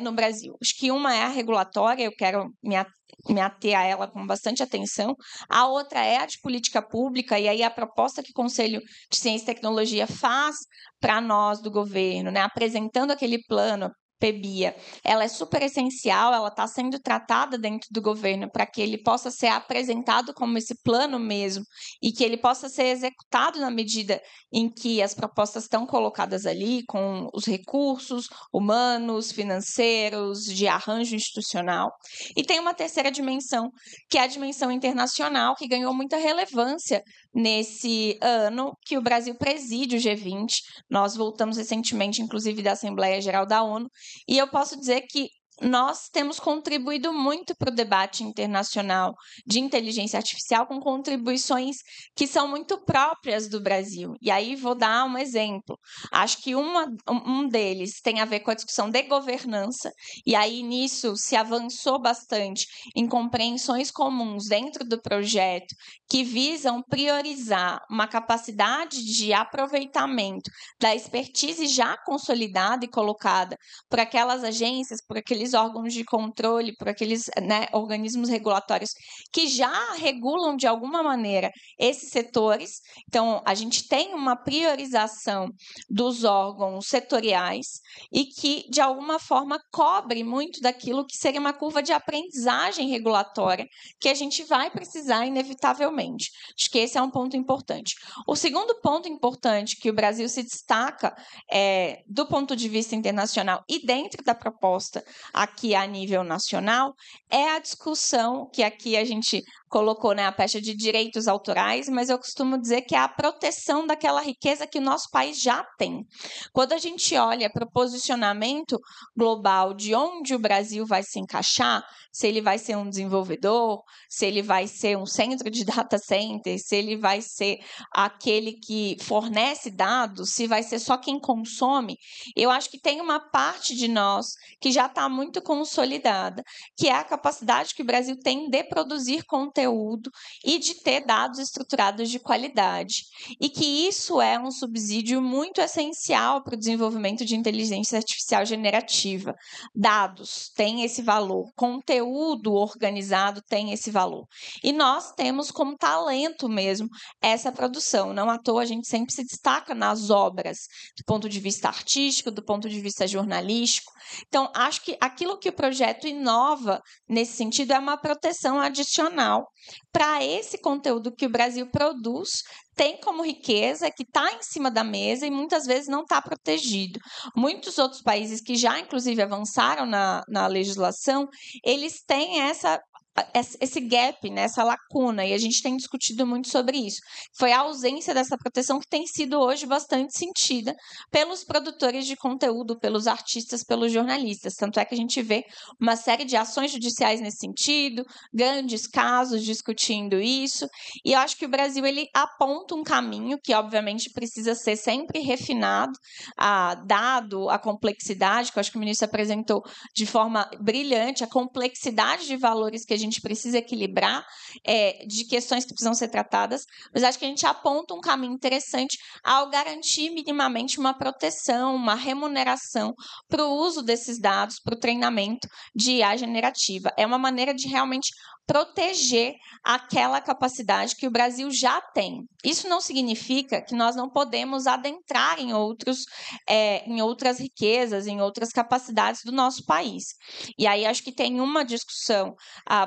no Brasil. Acho que uma é a regulatória, eu quero me ater a ela com bastante atenção. A outra é a de política pública, e aí a proposta que o Conselho de Ciência e Tecnologia faz para nós do governo, né, apresentando aquele plano PBIA, ela é super essencial, ela está sendo tratada dentro do governo para que ele possa ser apresentado como esse plano mesmo e que ele possa ser executado na medida em que as propostas estão colocadas ali, com os recursos humanos, financeiros, de arranjo institucional. E tem uma terceira dimensão, que é a dimensão internacional, que ganhou muita relevância nesse ano que o Brasil preside o G20. Nós voltamos recentemente, inclusive, da Assembleia Geral da ONU, e eu posso dizer que nós temos contribuído muito para o debate internacional de inteligência artificial com contribuições que são muito próprias do Brasil. E aí vou dar um exemplo. Acho que um deles tem a ver com a discussão de governança, e aí nisso se avançou bastante em compreensões comuns dentro do projeto que visam priorizar uma capacidade de aproveitamento da expertise já consolidada e colocada por aquelas agências, por aqueles órgãos de controle, por aqueles, né, organismos regulatórios que já regulam de alguma maneira esses setores. Então, a gente tem uma priorização dos órgãos setoriais e que, de alguma forma, cobre muito daquilo que seria uma curva de aprendizagem regulatória que a gente vai precisar inevitavelmente. Acho que esse é um ponto importante. O segundo ponto importante que o Brasil se destaca do ponto de vista internacional e dentro da proposta aqui a nível nacional, é a discussão que aqui a gente colocou, né, a pecha de direitos autorais, mas eu costumo dizer que é a proteção daquela riqueza que o nosso país já tem. Quando a gente olha para o posicionamento global de onde o Brasil vai se encaixar, se ele vai ser um desenvolvedor, se ele vai ser um centro de data center, se ele vai ser aquele que fornece dados, se vai ser só quem consome, eu acho que tem uma parte de nós que já está muito consolidada, que é a capacidade que o Brasil tem de produzir conteúdo e de ter dados estruturados de qualidade. E que isso é um subsídio muito essencial para o desenvolvimento de inteligência artificial generativa. Dados têm esse valor, conteúdo organizado tem esse valor. E nós temos como talento mesmo essa produção. Não à toa a gente sempre se destaca nas obras, do ponto de vista artístico, do ponto de vista jornalístico. Então, acho que aquilo que o projeto inova nesse sentido é uma proteção adicional para esse conteúdo que o Brasil produz, tem como riqueza, que está em cima da mesa e muitas vezes não está protegido. Muitos outros países que já, inclusive, avançaram na legislação, eles têm esse gap, né, essa lacuna, e a gente tem discutido muito sobre isso. Foi a ausência dessa proteção que tem sido hoje bastante sentida pelos produtores de conteúdo, pelos artistas, pelos jornalistas. Tanto é que a gente vê uma série de ações judiciais nesse sentido, grandes casos discutindo isso, e eu acho que o Brasil ele aponta um caminho que, obviamente, precisa ser sempre refinado, dado a complexidade, que eu acho que o ministro apresentou de forma brilhante, a complexidade de valores que a gente precisa equilibrar, de questões que precisam ser tratadas, mas acho que a gente aponta um caminho interessante ao garantir minimamente uma proteção, uma remuneração para o uso desses dados, para o treinamento de IA generativa. É uma maneira de realmente proteger aquela capacidade que o Brasil já tem. Isso não significa que nós não podemos adentrar em outras riquezas, em outras capacidades do nosso país. E aí acho que tem uma discussão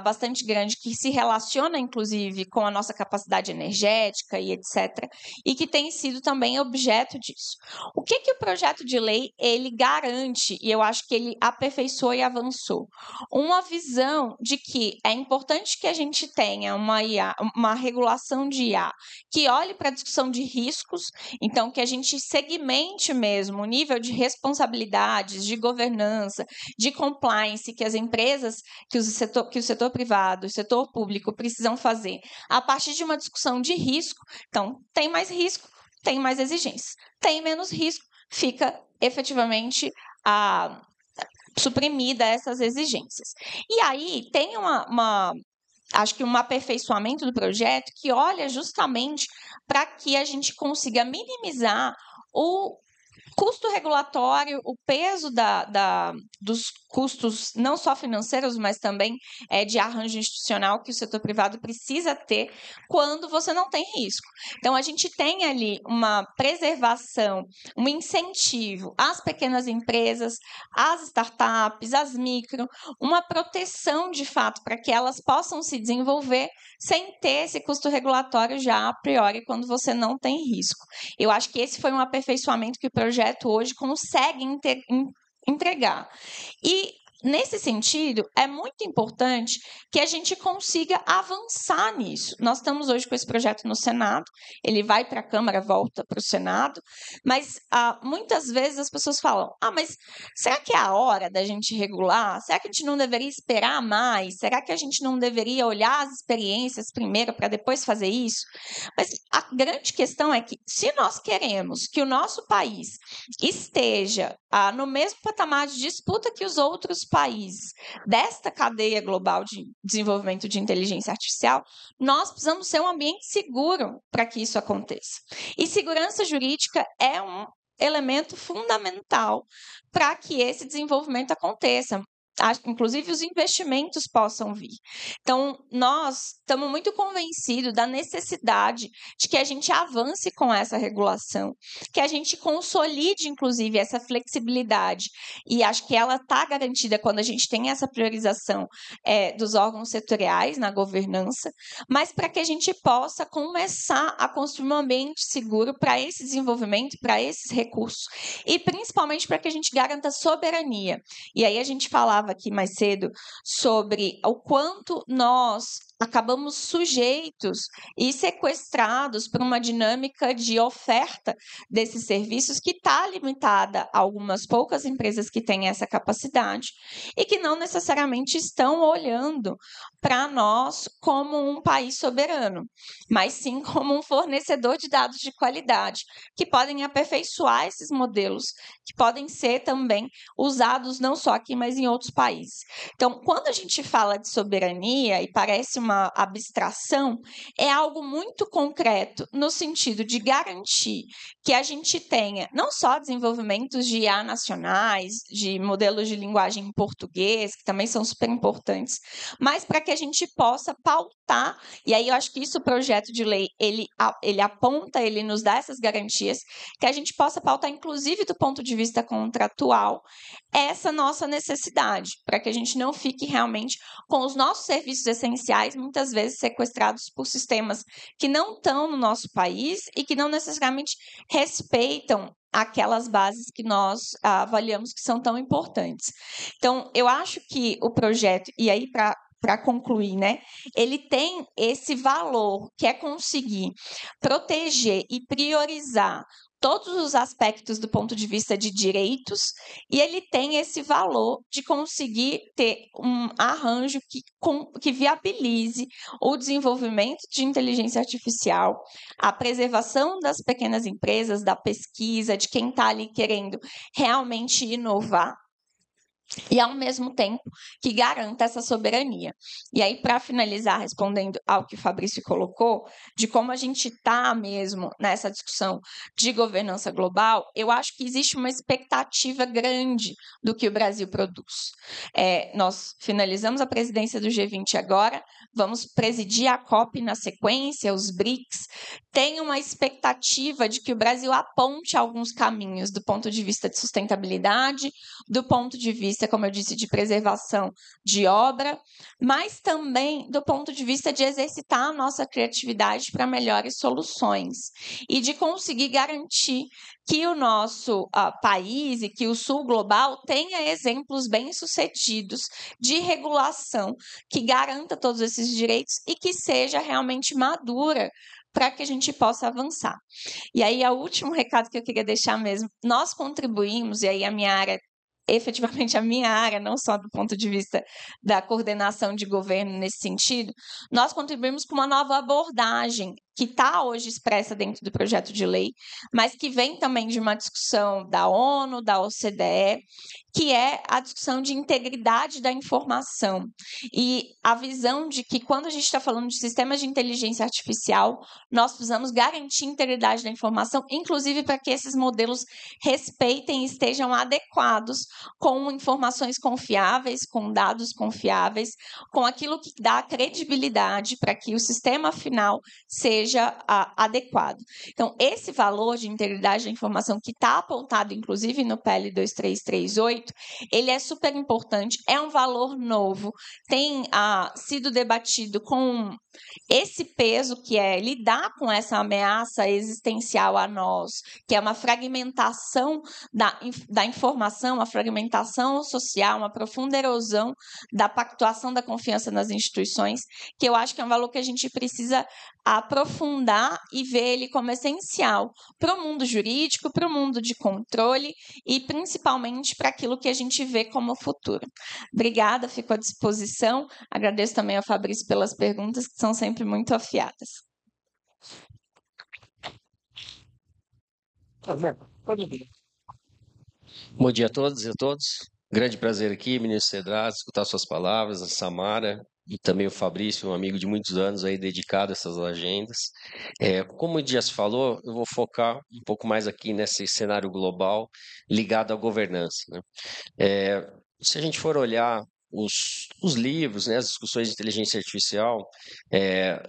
bastante grande que se relaciona, inclusive, com a nossa capacidade energética e etc., e que tem sido também objeto disso. O que o projeto de lei ele garante, e eu acho que ele aperfeiçoou e avançou? Uma visão de que é importante importante que a gente tenha uma regulação de IA que olhe para a discussão de riscos, então que a gente segmente mesmo o nível de responsabilidades, de governança, de compliance que as empresas, que o setor privado, o setor público precisam fazer a partir de uma discussão de risco. Então, tem mais risco, tem mais exigências. Tem menos risco, fica efetivamente suprimida essas exigências. E aí tem acho que um aperfeiçoamento do projeto que olha justamente para que a gente consiga minimizar o custo regulatório, o peso dos custos, não só financeiros, mas também de arranjo institucional que o setor privado precisa ter quando você não tem risco. Então, a gente tem ali uma preservação, um incentivo às pequenas empresas, às startups, às micro, uma proteção, de fato, para que elas possam se desenvolver sem ter esse custo regulatório já a priori quando você não tem risco. Eu acho que esse foi um aperfeiçoamento que o projeto hoje consegue entregar. E, nesse sentido, é muito importante que a gente consiga avançar nisso. Nós estamos hoje com esse projeto no Senado, ele vai para a Câmara, volta para o Senado, mas muitas vezes as pessoas falam, mas será que é a hora da gente regular? Será que a gente não deveria esperar mais? Será que a gente não deveria olhar as experiências primeiro para depois fazer isso? Mas a grande questão é que, se nós queremos que o nosso país esteja no mesmo patamar de disputa que os outros países desta cadeia global de desenvolvimento de inteligência artificial, nós precisamos ser um ambiente seguro para que isso aconteça. E segurança jurídica é um elemento fundamental para que esse desenvolvimento aconteça. Inclusive, os investimentos possam vir. Então, nós estamos muito convencidos da necessidade de que a gente avance com essa regulação, que a gente consolide, inclusive, essa flexibilidade. E acho que ela está garantida quando a gente tem essa priorização dos órgãos setoriais na governança, mas para que a gente possa começar a construir um ambiente seguro para esse desenvolvimento, para esses recursos, e principalmente para que a gente garanta soberania. E aí a gente falava aqui mais cedo sobre o quanto nós acabamos sujeitos e sequestrados por uma dinâmica de oferta desses serviços que está limitada a algumas poucas empresas que têm essa capacidade e que não necessariamente estão olhando para nós como um país soberano, mas sim como um fornecedor de dados de qualidade, que podem aperfeiçoar esses modelos, que podem ser também usados não só aqui, mas em outros países. Então, quando a gente fala de soberania, e parece uma abstração, é algo muito concreto no sentido de garantir que a gente tenha não só desenvolvimentos de IA nacionais, de modelos de linguagem em português, que também são super importantes, mas para que a gente possa pautar, e aí eu acho que isso o projeto de lei, ele aponta, ele nos dá essas garantias, que a gente possa pautar, inclusive do ponto de vista contratual, essa nossa necessidade, para que a gente não fique realmente com os nossos serviços essenciais, muitas vezes sequestrados por sistemas que não estão no nosso país e que não necessariamente respeitam aquelas bases que nós avaliamos que são tão importantes. Então, eu acho que o projeto, e aí para concluir, né, ele tem esse valor que é conseguir proteger e priorizar todos os aspectos do ponto de vista de direitos, e ele tem esse valor de conseguir ter um arranjo que viabilize o desenvolvimento de inteligência artificial, a preservação das pequenas empresas, da pesquisa, de quem está ali querendo realmente inovar, e, ao mesmo tempo, que garanta essa soberania. E aí, para finalizar, respondendo ao que o Fabrício colocou, de como a gente está mesmo nessa discussão de governança global, eu acho que existe uma expectativa grande do que o Brasil produz. Nós finalizamos a presidência do G20 agora, vamos presidir a COP na sequência, os BRICS, tem uma expectativa de que o Brasil aponte alguns caminhos do ponto de vista de sustentabilidade, do ponto de vista vista, como eu disse, de preservação de obra, mas também do ponto de vista de exercitar a nossa criatividade para melhores soluções e de conseguir garantir que o nosso país e que o sul global tenha exemplos bem-sucedidos de regulação que garanta todos esses direitos e que seja realmente madura para que a gente possa avançar. E aí, o último recado que eu queria deixar mesmo, nós contribuímos, e aí a minha área, efetivamente a minha área, não só do ponto de vista da coordenação de governo nesse sentido, nós contribuímos com uma nova abordagem que está hoje expressa dentro do projeto de lei, mas que vem também de uma discussão da ONU, da OCDE, que é a discussão de integridade da informação e a visão de que quando a gente está falando de sistemas de inteligência artificial, nós precisamos garantir a integridade da informação, inclusive para que esses modelos respeitem e estejam adequados com informações confiáveis, com dados confiáveis, com aquilo que dá credibilidade para que o sistema final seja adequado. Então, esse valor de integridade da informação que está apontado, inclusive, no PL 2338, ele é super importante, é um valor novo, tem sido debatido com esse peso que é lidar com essa ameaça existencial a nós, que é uma fragmentação da informação, uma fragmentação social, uma profunda erosão da pactuação da confiança nas instituições, que eu acho que é um valor que a gente precisa aprofundar e ver ele como essencial para o mundo jurídico, para o mundo de controle e principalmente para aquilo que a gente vê como futuro. Obrigada, fico à disposição. Agradeço também ao Fabrício pelas perguntas, que são sempre muito afiadas. Bom dia a todas e a todos. Grande prazer aqui, ministro Cedrais, escutar suas palavras, a Samara e também o Fabrício, um amigo de muitos anos aí dedicado a essas agendas. Como o Dias falou, eu vou focar um pouco mais aqui nesse cenário global ligado à governança, né? Se a gente for olhar os livros, né, as discussões de inteligência artificial,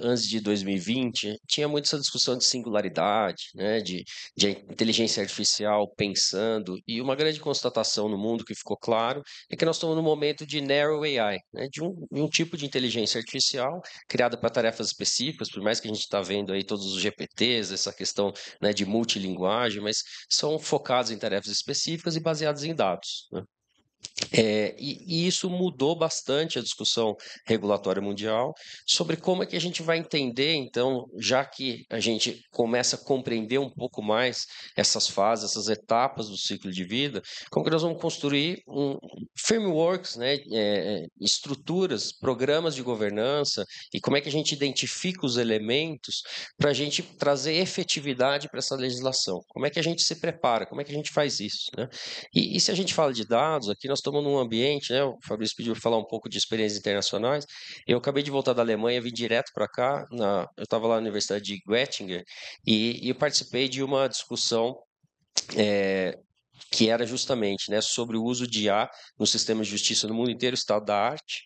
antes de 2020, tinha muito essa discussão de singularidade, né, de inteligência artificial pensando, e uma grande constatação no mundo que ficou claro é que nós estamos num momento de narrow AI, né, de um tipo de inteligência artificial criada para tarefas específicas, por mais que a gente está vendo aí todos os GPTs, essa questão, né, de multilinguagem, mas são focados em tarefas específicas e baseados em dados, né? E isso mudou bastante a discussão regulatória mundial sobre como é que a gente vai entender, então, já que a gente começa a compreender um pouco mais essas fases, essas etapas do ciclo de vida, como que nós vamos construir frameworks, né, estruturas, programas de governança e como é que a gente identifica os elementos para a gente trazer efetividade para essa legislação. Como é que a gente se prepara, como é que a gente faz isso, né? E se a gente fala de dados, aqui nós estamos num ambiente, né? O Fabrício pediu para falar um pouco de experiências internacionais. Eu acabei de voltar da Alemanha, vim direto para cá. Eu estava lá na Universidade de Göttingen e eu participei de uma discussão que era justamente, né, sobre o uso de IA no sistema de justiça no mundo inteiro, o estado da arte.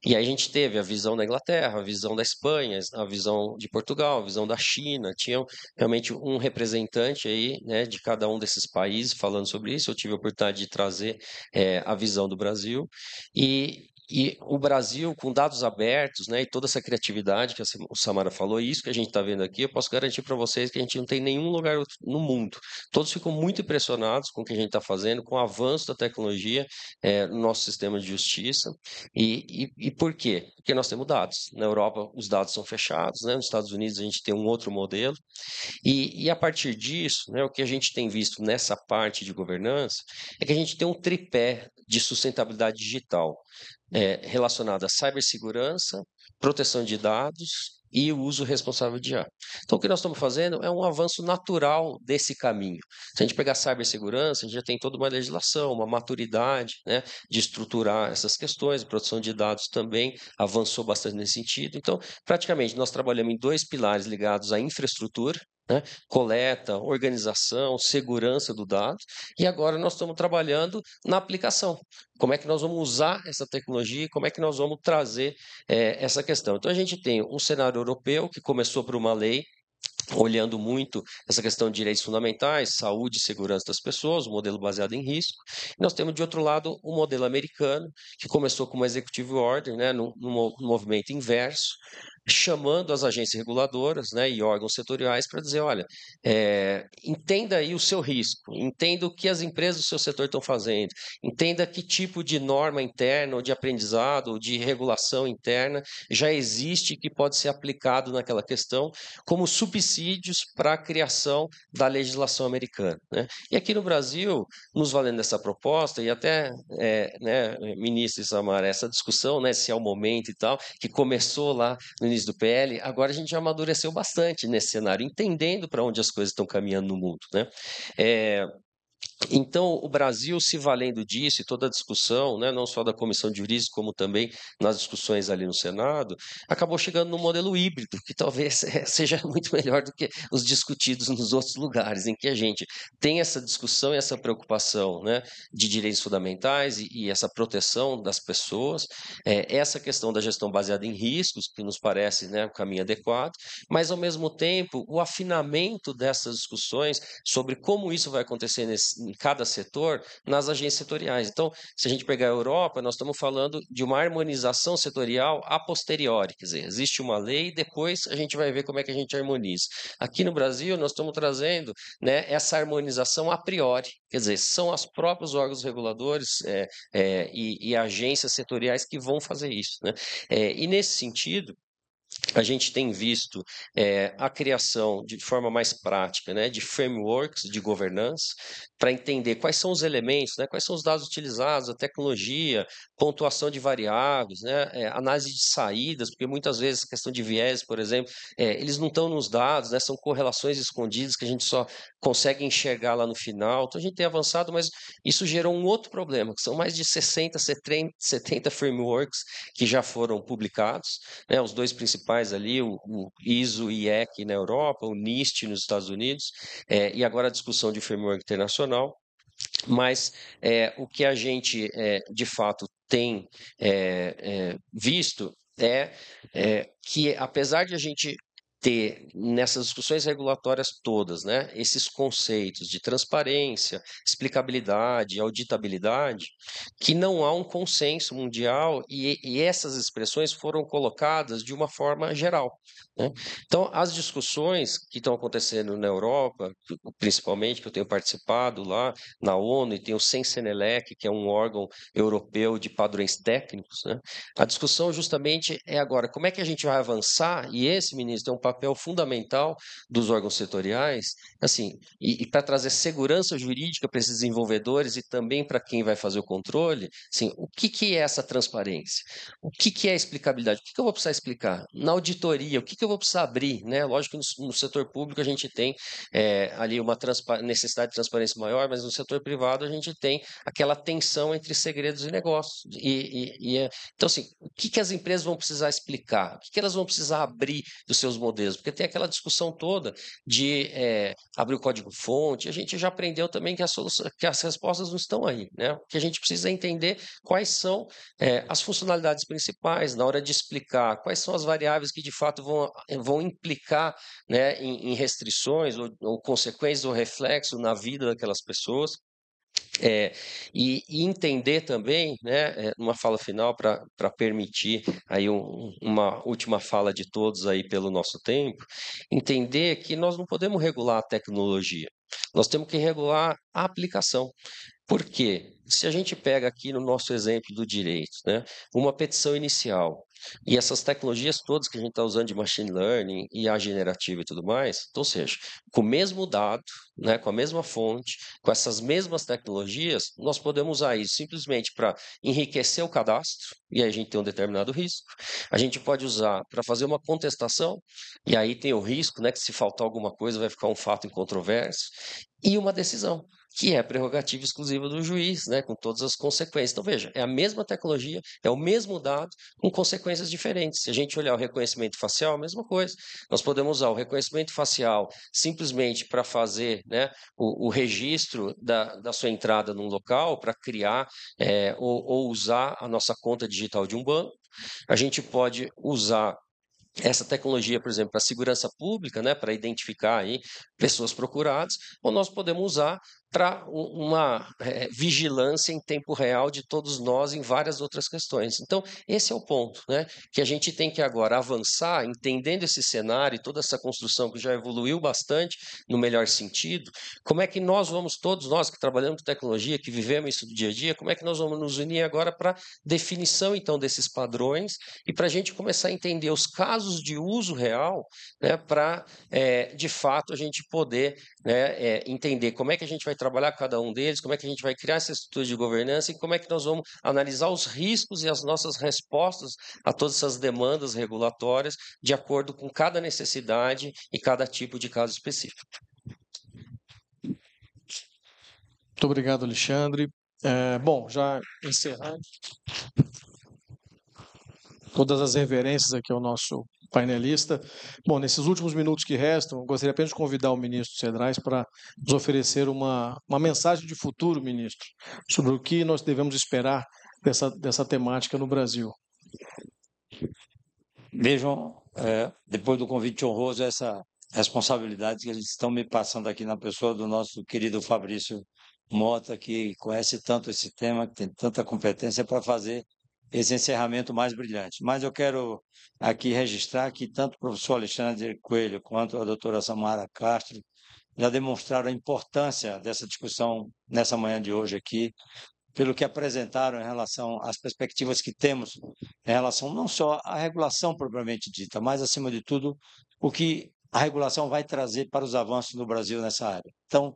E aí a gente teve a visão da Inglaterra, a visão da Espanha, a visão de Portugal, a visão da China. Tinha realmente um representante aí, né, de cada um desses países falando sobre isso. Eu tive a oportunidade de trazer a visão do Brasil. E o Brasil, com dados abertos, né, e toda essa criatividade que a Samara falou, e isso que a gente está vendo aqui, eu posso garantir para vocês que a gente não tem nenhum lugar no mundo. Todos ficam muito impressionados com o que a gente está fazendo, com o avanço da tecnologia no nosso sistema de justiça. E por quê? Porque nós temos dados. Na Europa, os dados são fechados, né? Nos Estados Unidos, a gente tem um outro modelo. E a partir disso, né, o que a gente tem visto nessa parte de governança é que a gente tem um tripé de sustentabilidade digital relacionado à cibersegurança, proteção de dados e o uso responsável de IA. Então, o que nós estamos fazendo é um avanço natural desse caminho. Se a gente pegar cibersegurança, a gente já tem toda uma legislação, uma maturidade, né, de estruturar essas questões, a proteção de dados também avançou bastante nesse sentido. Então, praticamente, nós trabalhamos em dois pilares ligados à infraestrutura, né, coleta, organização, segurança do dado, e agora nós estamos trabalhando na aplicação. Como é que nós vamos usar essa tecnologia e como é que nós vamos trazer essa questão. Então, a gente tem um cenário europeu que começou por uma lei olhando muito essa questão de direitos fundamentais, saúde e segurança das pessoas, um modelo baseado em risco. E nós temos, de outro lado, o modelo americano, que começou com uma executive order, né, num movimento inverso, chamando as agências reguladoras, né, e órgãos setoriais para dizer, olha, entenda aí o seu risco, entenda o que as empresas do seu setor estão fazendo, entenda que tipo de norma interna, ou de aprendizado, ou de regulação interna já existe que pode ser aplicado naquela questão como subsídios para a criação da legislação americana, né? E aqui no Brasil, nos valendo dessa proposta, e até, né, ministro Samara, essa discussão, né, se é o momento e tal, que começou lá no início do PL, agora a gente já amadureceu bastante nesse cenário, entendendo para onde as coisas estão caminhando no mundo, né? Então, o Brasil, se valendo disso, e toda a discussão, né, não só da Comissão de Jurídica, como também nas discussões ali no Senado, acabou chegando no modelo híbrido, que talvez seja muito melhor do que os discutidos nos outros lugares, em que a gente tem essa discussão e essa preocupação, né, de direitos fundamentais e essa proteção das pessoas, essa questão da gestão baseada em riscos, que nos parece, né, o caminho adequado, mas, ao mesmo tempo, o afinamento dessas discussões sobre como isso vai acontecer em cada setor nas agências setoriais. Então, se a gente pegar a Europa, nós estamos falando de uma harmonização setorial a posteriori, quer dizer, existe uma lei e depois a gente vai ver como é que a gente harmoniza. Aqui no Brasil, nós estamos trazendo, né, essa harmonização a priori, quer dizer, são os próprios órgãos reguladores e agências setoriais que vão fazer isso, né? E nesse sentido, a gente tem visto a criação de forma mais prática, né, de frameworks de governança para entender quais são os elementos, né, quais são os dados utilizados, a tecnologia, pontuação de variáveis, né, análise de saídas, porque muitas vezes a questão de viés, por exemplo, eles não estão nos dados, né, são correlações escondidas que a gente só consegue enxergar lá no final. Então a gente tem avançado, mas isso gerou um outro problema, que são mais de 60, 70 frameworks que já foram publicados, né, os dois principais ali, o ISO e IEC na Europa, o NIST nos Estados Unidos, e agora a discussão de framework internacional. Mas o que a gente, de fato, tem visto que, apesar de a gente ter nessas discussões regulatórias todas, né, esses conceitos de transparência, explicabilidade, auditabilidade, que não há um consenso mundial e essas expressões foram colocadas de uma forma geral, né? Então, as discussões que estão acontecendo na Europa, principalmente, que eu tenho participado lá na ONU, e tem o Sensenelec, que é um órgão europeu de padrões técnicos, né? A discussão justamente é agora, como é que a gente vai avançar? E esse, ministro, é um papel fundamental dos órgãos setoriais, assim, e para trazer segurança jurídica para esses desenvolvedores e também para quem vai fazer o controle, assim, o que é essa transparência? O que é explicabilidade? O que eu vou precisar explicar? Na auditoria, o que eu vou precisar abrir, né? Lógico que no setor público a gente tem ali uma necessidade de transparência maior, mas no setor privado a gente tem aquela tensão entre segredos e negócios. Então, assim, o que as empresas vão precisar explicar? O que elas vão precisar abrir dos seus modelos? Porque tem aquela discussão toda de abrir o código-fonte. A gente já aprendeu também que as respostas não estão aí, né? O que a gente precisa é entender quais são as funcionalidades principais na hora de explicar, quais são as variáveis que de fato vão implicar, né, em restrições ou consequências ou reflexo na vida daquelas pessoas. E entender também, né, uma fala final para permitir aí uma última fala de todos aí pelo nosso tempo, entender que nós não podemos regular a tecnologia, nós temos que regular a aplicação. Por quê? Se a gente pega aqui no nosso exemplo do direito, né, uma petição inicial, e essas tecnologias todas que a gente está usando de machine learning, IA generativa e tudo mais, então, ou seja, com o mesmo dado, né, com a mesma fonte, com essas mesmas tecnologias, nós podemos usar isso simplesmente para enriquecer o cadastro, e aí a gente tem um determinado risco. A gente pode usar para fazer uma contestação, e aí tem o risco, né, que se faltar alguma coisa vai ficar um fato em controvérsia, e uma decisão, que é prerrogativa exclusiva do juiz, né, com todas as consequências. Então, veja, é a mesma tecnologia, é o mesmo dado, com consequências diferentes. Se a gente olhar o reconhecimento facial, a mesma coisa. Nós podemos usar o reconhecimento facial simplesmente para fazer, né, o registro da sua entrada num local, para criar ou usar a nossa conta digital de um banco. A gente pode usar essa tecnologia, por exemplo, para a segurança pública, né, para identificar aí pessoas procuradas, ou nós podemos usar para uma vigilância em tempo real de todos nós em várias outras questões. Então, esse é o ponto, né, que a gente tem que agora avançar, entendendo esse cenário e toda essa construção que já evoluiu bastante, no melhor sentido, como é que nós vamos, todos nós que trabalhamos com tecnologia, que vivemos isso do dia a dia, como é que nós vamos nos unir agora para definição, então, desses padrões e para a gente começar a entender os casos de uso real, né, para, de fato, a gente poder, né, entender como é que a gente vai trabalhar com cada um deles, como é que a gente vai criar essa estrutura de governança e como é que nós vamos analisar os riscos e as nossas respostas a todas essas demandas regulatórias de acordo com cada necessidade e cada tipo de caso específico. Muito obrigado, Alexandre. Bom, já encerrando todas as reverências aqui ao nosso painelista. Bom, nesses últimos minutos que restam, gostaria apenas de convidar o ministro Cedrais para nos oferecer uma mensagem de futuro, ministro, sobre o que nós devemos esperar dessa temática no Brasil. Vejam, depois do convite honroso, essa responsabilidade que eles estão me passando aqui na pessoa do nosso querido Fabrício Mota, que conhece tanto esse tema, que tem tanta competência para fazer esse encerramento mais brilhante. Mas eu quero aqui registrar que tanto o professor Alexandre Coelho quanto a doutora Samara Castro já demonstraram a importância dessa discussão nessa manhã de hoje aqui, pelo que apresentaram em relação às perspectivas que temos em relação não só à regulação propriamente dita, mas, acima de tudo, o que a regulação vai trazer para os avanços no Brasil nessa área. Então,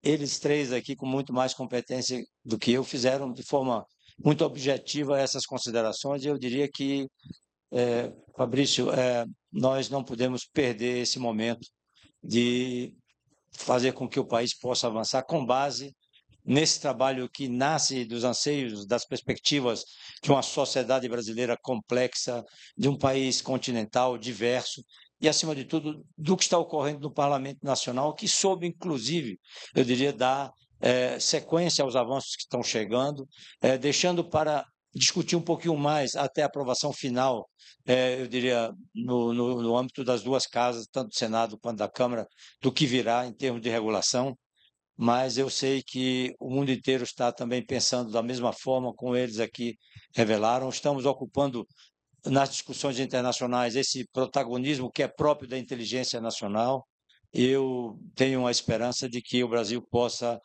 eles três aqui, com muito mais competência do que eu, fizeram de forma muito objetiva essas considerações, e eu diria que, Fabrício, nós não podemos perder esse momento de fazer com que o país possa avançar com base nesse trabalho que nasce dos anseios, das perspectivas de uma sociedade brasileira complexa, de um país continental, diverso, e, acima de tudo, do que está ocorrendo no Parlamento Nacional, que soube, inclusive, eu diria, dar sequência aos avanços que estão chegando, deixando para discutir um pouquinho mais até a aprovação final, eu diria, no âmbito das duas casas, tanto do Senado quanto da Câmara, do que virá em termos de regulação. Mas eu sei que o mundo inteiro está também pensando da mesma forma, como eles aqui revelaram. Estamos ocupando nas discussões internacionais esse protagonismo que é próprio da inteligência nacional. Eu tenho a esperança de que o Brasil possa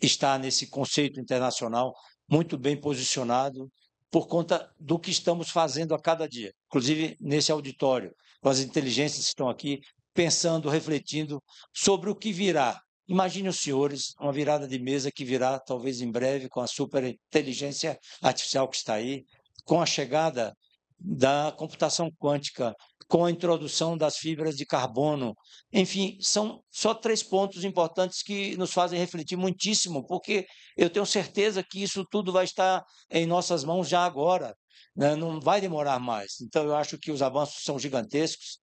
estar nesse conceito internacional muito bem posicionado por conta do que estamos fazendo a cada dia, inclusive nesse auditório, com as inteligências que estão aqui pensando, refletindo sobre o que virá. Imagine os senhores, uma virada de mesa que virá talvez em breve com a superinteligência artificial que está aí, com a chegada da computação quântica, com a introdução das fibras de carbono. Enfim, são só 3 pontos importantes que nos fazem refletir muitíssimo, porque eu tenho certeza que isso tudo vai estar em nossas mãos já agora, né? Não vai demorar mais. Então, eu acho que os avanços são gigantescos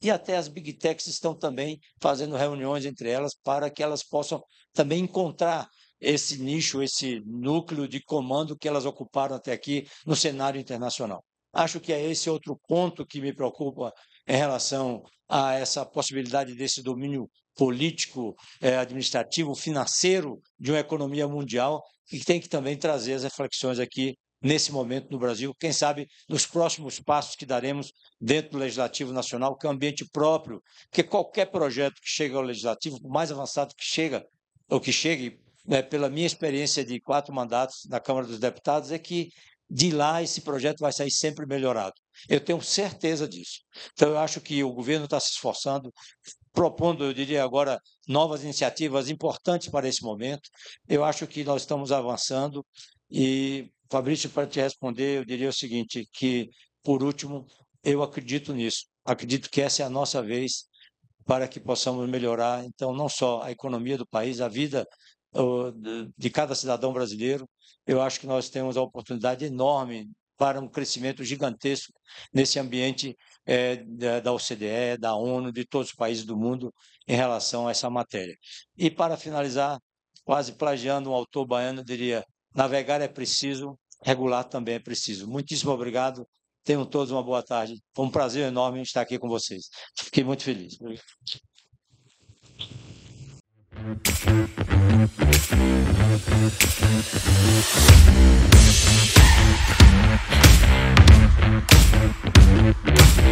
e até as big techs estão também fazendo reuniões entre elas para que elas possam também encontrar esse nicho, esse núcleo de comando que elas ocuparam até aqui no cenário internacional. Acho que é esse outro ponto que me preocupa em relação a essa possibilidade desse domínio político, administrativo, financeiro de uma economia mundial, e que tem que também trazer as reflexões aqui nesse momento no Brasil, quem sabe nos próximos passos que daremos dentro do Legislativo Nacional, que é um ambiente próprio, porque qualquer projeto que chega ao Legislativo, por mais avançado que chega, ou que chegue, pela minha experiência de 4 mandatos na Câmara dos Deputados, é que de lá esse projeto vai sair sempre melhorado. Eu tenho certeza disso. Então, eu acho que o governo está se esforçando, propondo, eu diria agora, novas iniciativas importantes para esse momento. Eu acho que nós estamos avançando e, Fabrício, para te responder, eu diria o seguinte, que, por último, eu acredito nisso. Acredito que essa é a nossa vez para que possamos melhorar, então, não só a economia do país, a vida de cada cidadão brasileiro. Eu acho que nós temos a oportunidade enorme para um crescimento gigantesco nesse ambiente da OCDE, da ONU, de todos os países do mundo em relação a essa matéria. E, para finalizar, quase plagiando um autor baiano, eu diria: navegar é preciso, regular também é preciso. Muitíssimo obrigado Tenham todos uma boa tarde. Foi um prazer enorme estar aqui com vocês. Fiquei muito feliz.